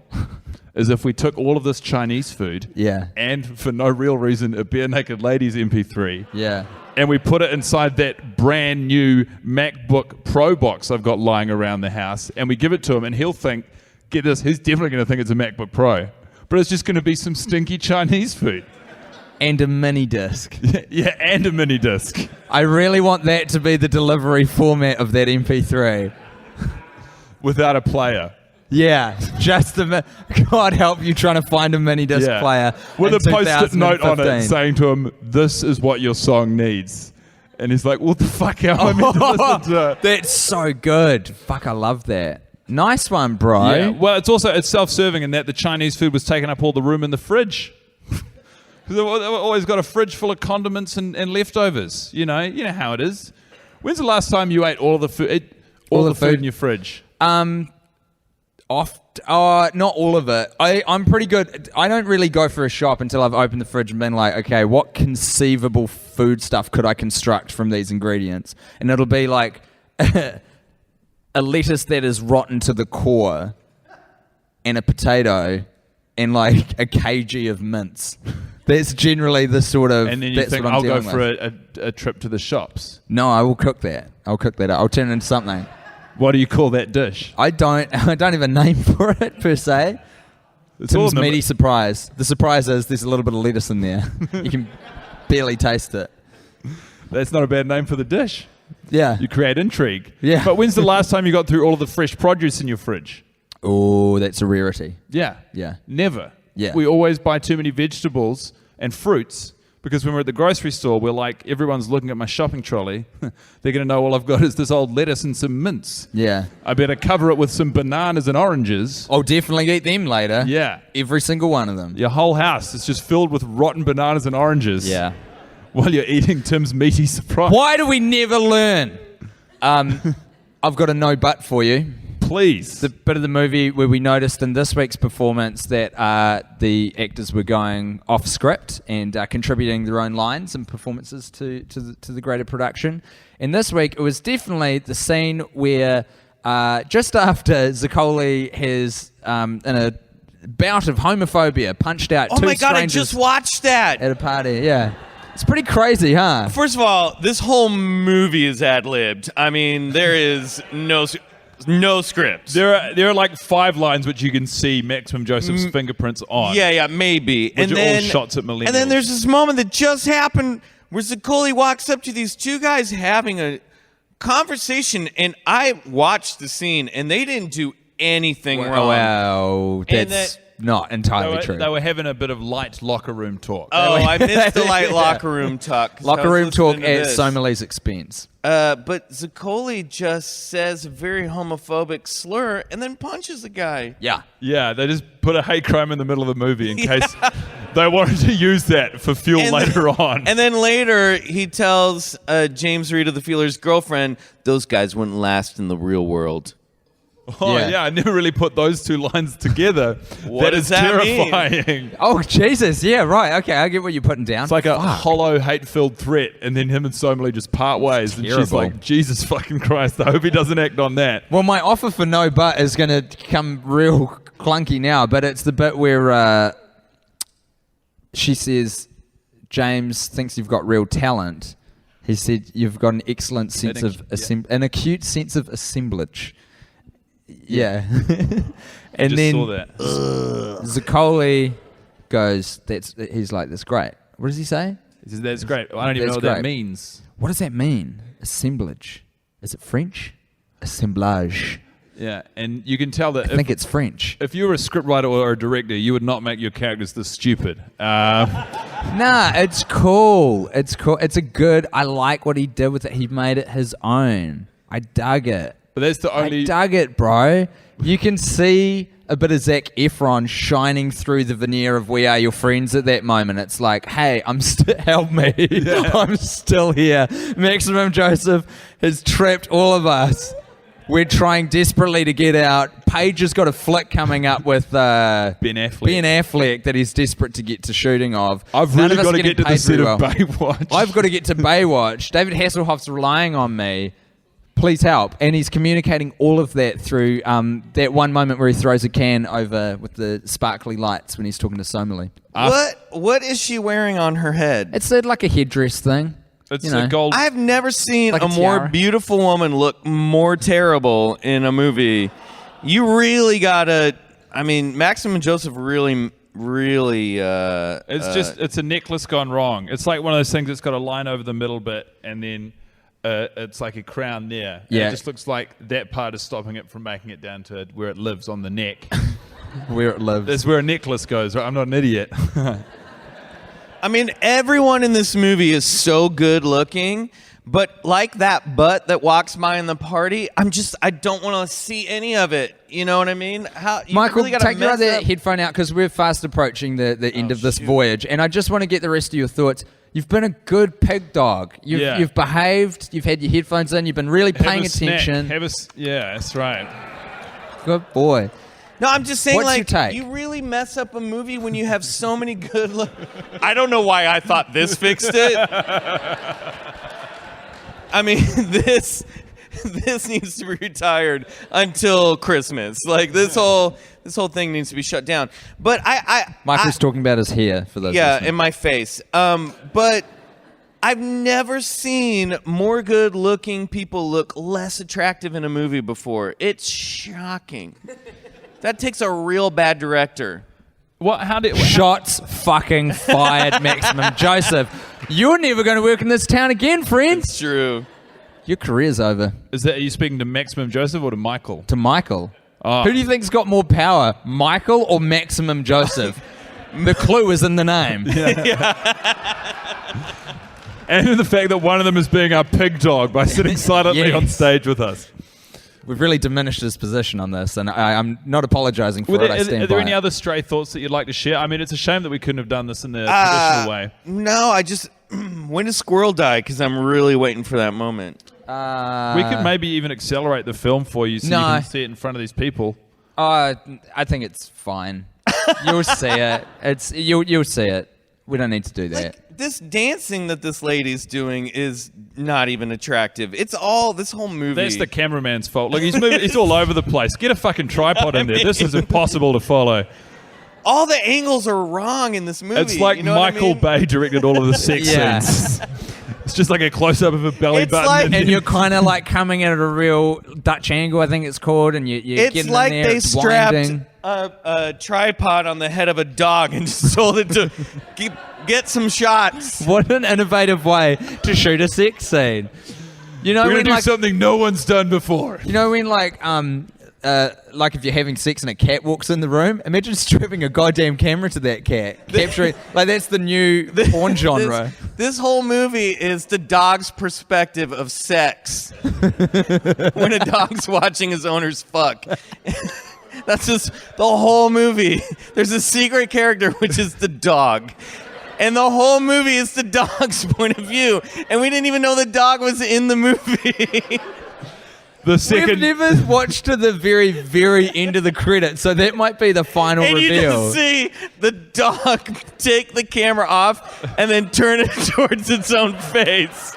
is if we took all of this Chinese food, Yeah. and for no real reason, a Bare Naked Ladies MP3, Yeah. and we put it inside that brand new MacBook Pro box I've got lying around the house, and we give it to him, and he'll think, get this, he's definitely going to think it's a MacBook Pro, but it's just going to be some stinky Chinese food. And a mini disc. Yeah, and a mini disc. I really want that to be the delivery format of that MP3. Without a player. Yeah, just God help you trying to find a mini disc Yeah. player With in a post-it note on it 2015. saying to him, this is what your song needs. And he's like, what the fuck, how am I meant to listen to it? That's so good. Fuck, I love that. Nice one, bro. Yeah. Well, it's self-serving in that the Chinese food was taking up all the room in the fridge. Because they've always got a fridge full of condiments and leftovers. You know how it is. When's the last time you ate all of the food? All the food in your fridge. Not all of it. I'm pretty good. I don't really go for a shop until I've opened the fridge and been like, okay, what conceivable food stuff could I construct from these ingredients? And it'll be like a lettuce that is rotten to the core, and a potato, and like a kg of mince. That's generally the sort of. And then you that's think, what I'm I'll go dealing for with. a trip to the shops. No, I will cook that. I'll cook that up. I'll turn it into something. What do you call that dish? I don't have a name for it per se. It's all Tim's in the- meaty surprise. The surprise is there's a little bit of lettuce in there. You can barely taste it. That's not a bad name for the dish. Yeah. You create intrigue. Yeah. But when's the last time you got through all of the fresh produce in your fridge? Oh, that's a rarity. Yeah. Yeah. Never. Yeah. We always buy too many vegetables and fruits Because when we're at the grocery store, we're like, everyone's looking at my shopping trolley. They're going to know all I've got is this old lettuce and some mints. Yeah. I better cover it with some bananas and oranges. I'll definitely eat them later. Yeah. Every single one of them. Your whole house is just filled with rotten bananas and oranges. Yeah. While you're eating Tim's meaty surprise. Why do we never learn? I've got a no but for you. Please. The bit of the movie where we noticed in this week's performance that the actors were going off script and contributing their own lines and performances to the greater production. And this week it was definitely the scene where just after Zaccoli has in a bout of homophobia punched out Oh two my God, I strangers just watched that. at a party. Yeah. It's pretty crazy, huh? First of all, this whole movie is ad-libbed. I mean, there is no script. There are like 5 lines which you can see Maximum Joseph's fingerprints on. Yeah, maybe. Which are all shots at millennials. And then there's this moment that just happened where Zaccoli walks up to these two guys having a conversation, and I watched the scene, and they didn't do anything wrong. Wow, And that's not entirely true. They were having a bit of light locker room talk. Oh, I missed the light locker room talk. 'cause I Locker was room talk listening to at this. Somali's expense. But Zaccoli just says a very homophobic slur and then punches the guy. Yeah. Yeah, they just put a hate crime in the middle of the movie in case they wanted to use that for fuel later on. And then later, he tells James Reed of the Feelers' girlfriend, those guys wouldn't last in the real world. Oh, Yeah. yeah, I never really put those two lines together. What does that mean? terrifying. Oh, Jesus. Yeah, right. Okay, I get what you're putting down. It's like a hollow, hate-filled threat, and then him and Somali just part ways, and she's terrible. like, Jesus fucking Christ, I hope he doesn't act on that. Well, my offer for no but is going to come real clunky now, but it's the bit where she says, James thinks you've got real talent. He said, you've got an excellent sense an acute sense of assemblage. Yeah. And Just then saw that. Zaccoli goes, he's like, that's great. What does he say? He says, that's great. I don't even know That's what that great. means. What does that mean? Assemblage. Is it French? Assemblage. Yeah, and you can tell that I think it's French. if you were a scriptwriter or a director, you would not make your characters this stupid. Nah, it's cool. It's cool. I like what he did with it. He made it his own. I dug it. But that's the only... I dug it, bro. You can see a bit of Zac Efron shining through the veneer of We Are Your Friends at that moment. It's like, hey, help me. I'm still here. Maximum Joseph has trapped all of us. We're trying desperately to get out. Paige has got a flick coming up with Ben Affleck that he's desperate to get to shooting of. I've None really of us got to are get to getting the set paid of very well. Baywatch. I've got to get to Baywatch. David Hasselhoff's relying on me. Please help. And he's communicating all of that through that one moment where he throws a can over with the sparkly lights when he's talking to Somali. What is she wearing on her head? It's like a headdress thing. It's you know. a gold... I've never seen Like a a more tiara. beautiful woman look more terrible in a movie. You really gotta... I mean, Maximum Joseph really... it's a necklace gone wrong. It's like one of those things that's got a line over the middle bit, and then it's like a crown there. And Yeah. it just looks like that part is stopping it from making it down to where it lives on the neck. Where it lives. That's where a necklace goes. Right? I'm not an idiot. I mean, everyone in this movie is so good looking, but like that butt that walks by in the party, I don't want to see any of it. You know what I mean? Michael, really gotta take your mess other up- headphone out because we're fast approaching the end of this voyage, and I just want to get the rest of your thoughts. You've been a good pig dog. You've behaved. You've had your headphones in. You've been really paying Have a snack. attention. Yeah, that's right. Good boy. No, I'm just saying, What's your like, take? you really mess up a movie when you have so many good look. I don't know why I thought this fixed it. I mean, this needs to be retired until Christmas. Like this whole thing needs to be shut down. But Michael's talking about his hair for those. yeah, listening. in my face. But I've never seen more good-looking people look less attractive in a movie before. It's shocking. That takes a real bad director. What? How did? Shots fucking fired, Maximum Joseph. You're never going to work in this town again, friend. It's true. Your career's over. Are you speaking to Maximum Joseph or to Michael? To Michael. Oh. Who do you think's got more power, Michael or Maximum Joseph? The clue is in the name. And in the fact that one of them is being our pig dog by sitting silently on Yes. stage with us. We've really diminished his position on this, and I'm not apologizing for it. I stand Are there by any it. other stray thoughts that you'd like to share? I mean, it's a shame that we couldn't have done this in the traditional way. No, I just when does Squirrel die? Because I'm really waiting for that moment. We could maybe even accelerate the film for you so you No. can see it in front of these people. I think it's fine. You'll see it. You'll see it. We don't need to do that. Like, this dancing that this lady's doing is not even attractive. It's all this whole movie. That's the cameraman's fault. Look, he's all over the place. Get a fucking tripod in there. This is impossible to follow. all the angles are wrong in this movie. It's like you know what I Michael mean? Bay directed all of the sex Yeah. scenes. It's just like a close-up of a belly It's button. like- And you're kind of like coming at a real Dutch angle, I think it's called, and you're It's getting like in there, they it's strapped winding. a tripod on the head of a dog and just told it to get some shots. What an innovative way to shoot a sex scene. You know, We're when going to do like, something no one's done before. you know when like if you're having sex and a cat walks in the room, imagine strapping a goddamn camera to that cat, capturing like that's the new porn genre. This whole movie is the dog's perspective of sex. When a dog's watching his owners fuck. That's just the whole movie. There's a secret character, which is the dog. And the whole movie is the dog's point of view. And we didn't even know the dog was in the movie. The We've second, never watched to the very, very end of the credits, so that might be the final And you reveal. just see the dog take the camera off and then turn it towards its own face.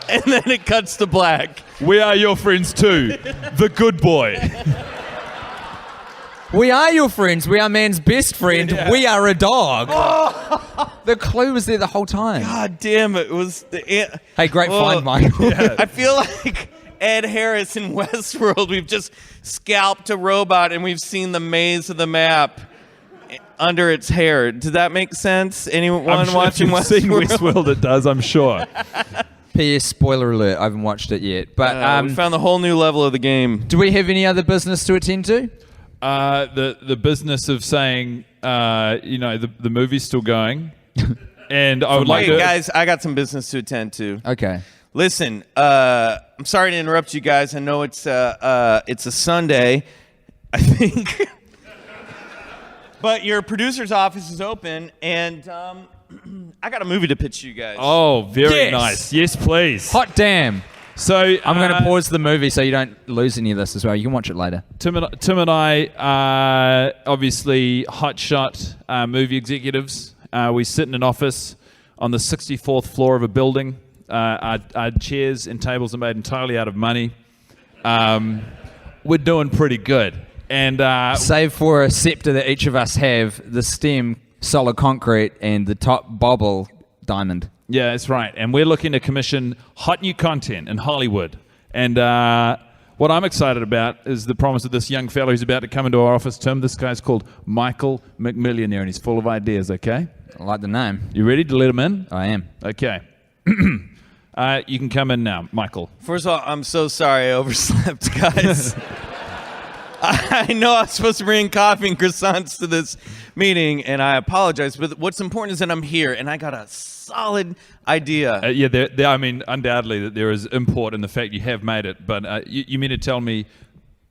And then it cuts to black. we are your friends too. The good boy. We are your friends. We are man's best friend. Yeah. We are a dog. The clue was there the whole time. God damn it. It was the. Hey, great Oh, find, Michael. I feel like Ed Harris in Westworld. We've just scalped a robot and we've seen the maze of the map under its hair. Does that make sense? Anyone I'm sure watching if you've seen Westworld? Westworld, it does, I'm sure. P.S. Spoiler alert. I haven't watched it yet. But We found the whole new level of the game. do we have any other business to attend to? The business of saying, the movie's still going. And I would like Wait, to... guys, I got some business to attend to. Okay. Listen, I'm sorry to interrupt you guys. I know it's a Sunday, I think. But your producer's office is open, and I got a movie to pitch you guys. Oh, very Yes. nice. Yes, please. Hot damn. So I'm going to pause the movie so you don't lose any of this as well. You can watch it later. Tim and I are obviously hotshot movie executives. We sit in an office on the 64th floor of a building. Our chairs and tables are made entirely out of money. We're doing pretty good. And Save for a scepter that each of us have, the stem, solid concrete, and the top bobble, diamond. yeah, that's right. And we're looking to commission hot new content in Hollywood. And what I'm excited about is the promise of this young fellow who's about to come into our office, Tim. This guy's called Michael McMillian, and he's full of ideas, okay? I like the name. You ready to let him in? I am. Okay. You can come in now, Michael. First of all, I'm so sorry I overslept, guys. I know I was supposed to bring coffee and croissants to this meeting, and I apologize. But what's important is that I'm here, and I got a solid idea. I mean, undoubtedly that there is import in the fact you have made it, but you mean to tell me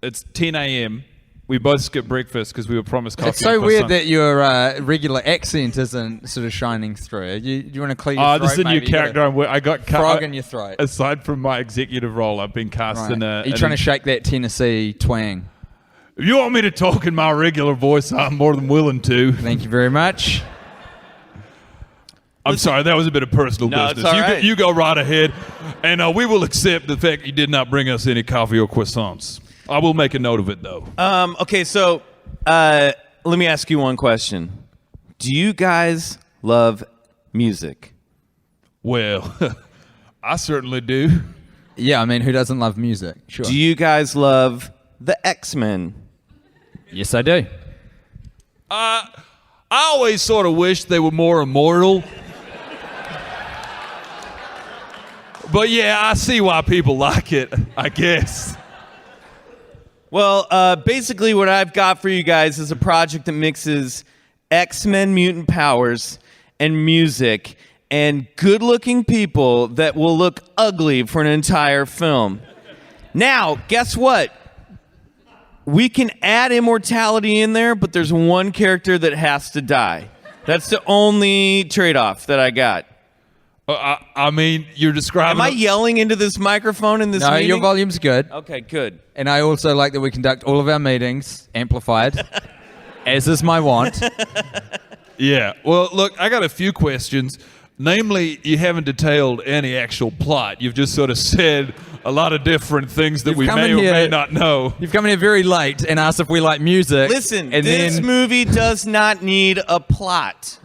it's 10 a.m., we both skipped breakfast because we were promised coffee It's so and weird croissants. that your regular accent isn't sort of shining through. You want to clear your throat? This is a new maybe? You got character. I got frog in your throat. Aside from my executive role, I've been cast Right. in a... Are you trying to shake that Tennessee twang? If you want me to talk in my regular voice, I'm more than willing to. Thank you very much. I'm sorry, that was a bit of personal No, it's business. all right. You go right ahead, and we will accept the fact you did not bring us any coffee or croissants. I will make a note of it, though. Okay, so let me ask you one question. Do you guys love music? Well, I certainly do. Yeah, I mean, who doesn't love music? Sure. Do you guys love the X-Men? Yes, I do. I always sort of wish they were more immortal. But yeah, I see why people like it, I guess. Well, basically what I've got for you guys is a project that mixes X-Men mutant powers and music and good-looking people that will look ugly for an entire film. Now, guess what? We can add immortality in there, but there's one character that has to die. That's the only trade-off that I got. I mean, you're describing... Am I yelling into this microphone in this No, meeting? your volume's good. Okay, good. And I also like that we conduct all of our meetings amplified, as is my want. Yeah. Well, look, I got a few questions. Namely, you haven't detailed any actual plot. You've just sort of said a lot of different things that You've we come may in or may here- not know. You've come in here very late and asked if we like music. Listen, and this then movie does not need a plot.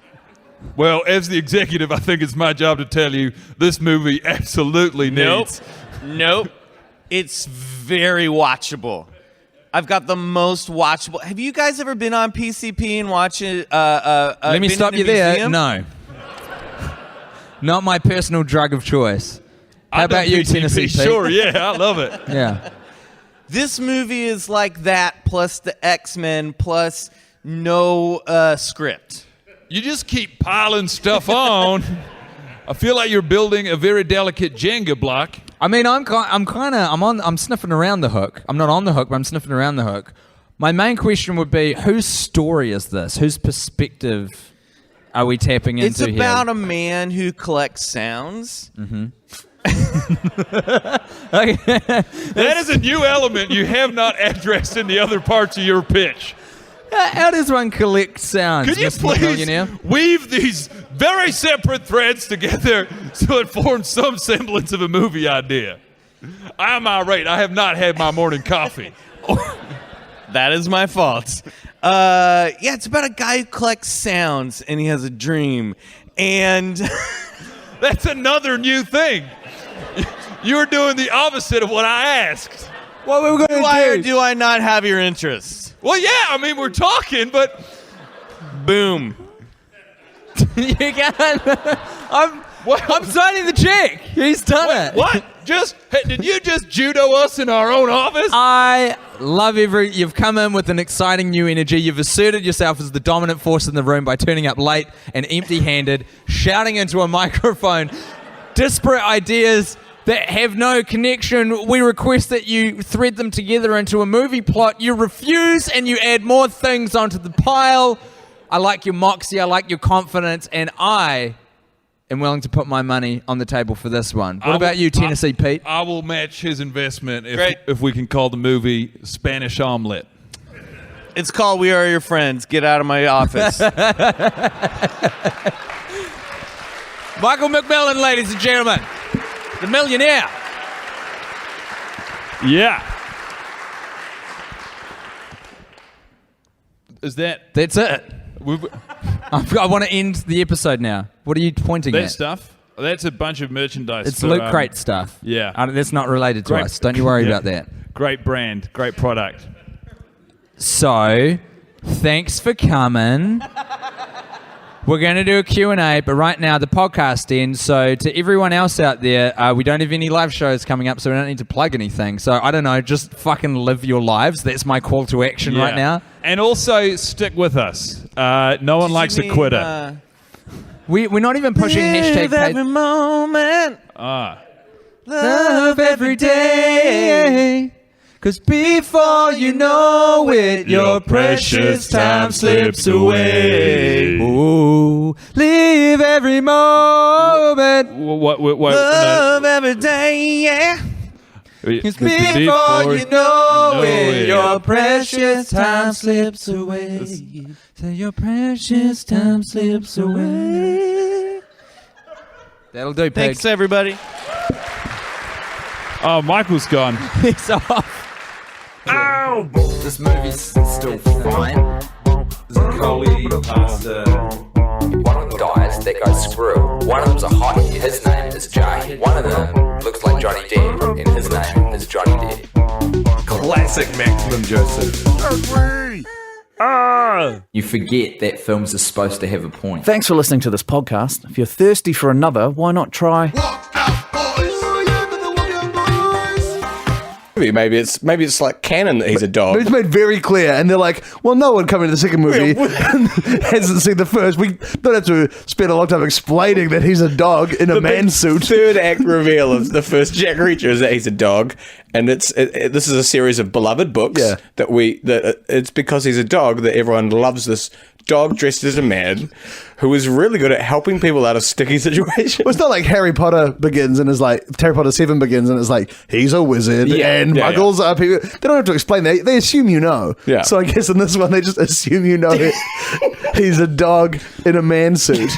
Well, as the executive, I think it's my job to tell you this movie absolutely needs... Nope. It's very watchable. I've got the most watchable. Have you guys ever been on PCP and watched it? let me stop you there. No. Not my personal drug of choice. How I've done about you, PCP, Tennessee Pete? Sure, yeah, I love it. Yeah. This movie is like that plus the X-Men plus no script. You just keep piling stuff on. I feel like you're building a very delicate Jenga block. I mean, I'm sniffing around the hook. I'm not on the hook, but I'm sniffing around the hook. My main question would be, whose story is this? Whose perspective are we tapping into It's about here? a man who collects sounds. That is a new element you have not addressed in the other parts of your pitch. How does one collect sounds, Could you Mr. please McMillionaire? weave these very separate threads together so it forms some semblance of a movie idea? I'm irate. I have not had my morning coffee. That is my fault. Yeah, it's about a guy who collects sounds and he has a dream. And That's another new thing. You're doing the opposite of what I asked. What were we going why to or do I not have your interest? Well, yeah, I mean, we're talking, but Boom. You can't. I'm signing the check. He's done it. what? Did you just judo us in our own office? I love you've come in with an exciting new energy. You've asserted yourself as the dominant force in the room by turning up late and empty-handed, shouting into a microphone, disparate ideas that have no connection. We request that you thread them together into a movie plot. You refuse and you add more things onto the pile. I like your moxie, I like your confidence, and I am willing to put my money on the table for this one. What about you, Tennessee Pete? I will match his investment Great. if we can call the movie Spanish Omelet. It's called We Are Your Friends. Get out of my office. Michael McMillian, ladies and gentlemen. The millionaire. Yeah. Is that That's it. I want to end the episode now. What are you pointing that at? stuff? That's a bunch of merchandise. It's for, Loot Crate stuff. yeah. That's not related to Great. us. Don't you worry Yeah. about that. Great brand, great product. So, thanks for coming. We're going to do a Q&A, but right now the podcast ends. So to everyone else out there, we don't have any live shows coming up, so we don't need to plug anything. So I don't know, just fucking live your lives. That's my call to action right now. And also stick with us. No one likes a quitter. We're not even pushing hashtag every moment. love every day. 'Cause before you know it, your precious time slips away. Ooh, live every moment. What, Love every day, yeah. 'Cause before you know it, your precious time slips away. So your precious time slips away. That'll do, pig. Thanks, everybody. Oh, Michael's gone. Peace off. This movie's still fine. Collie, pasta. One of them dies, that goes screw. One of them's a hottie, his name is Jay. One of them looks like Johnny Depp, and his name is Johnny Depp. Classic Maximum Joseph. You forget that films are supposed to have a point. Thanks for listening to this podcast. If you're thirsty for another, why not try... Maybe it's like canon that he's a dog. It's made very clear, and they're like, well, no one coming to the second movie hasn't seen the first. We don't have to spend a long time explaining that he's a dog in a man suit. Third act reveal of the first Jack Reacher is that he's a dog, and this is a series of beloved books that it's because he's a dog that everyone loves this dog dressed as a man who is really good at helping people out of sticky situations. Well, it's not like Harry Potter begins and is like Harry Potter 7 begins and it's like he's a wizard and muggles are people. They don't have to explain that. They assume you know. Yeah. So I guess in this one they just assume you know he's a dog in a man suit.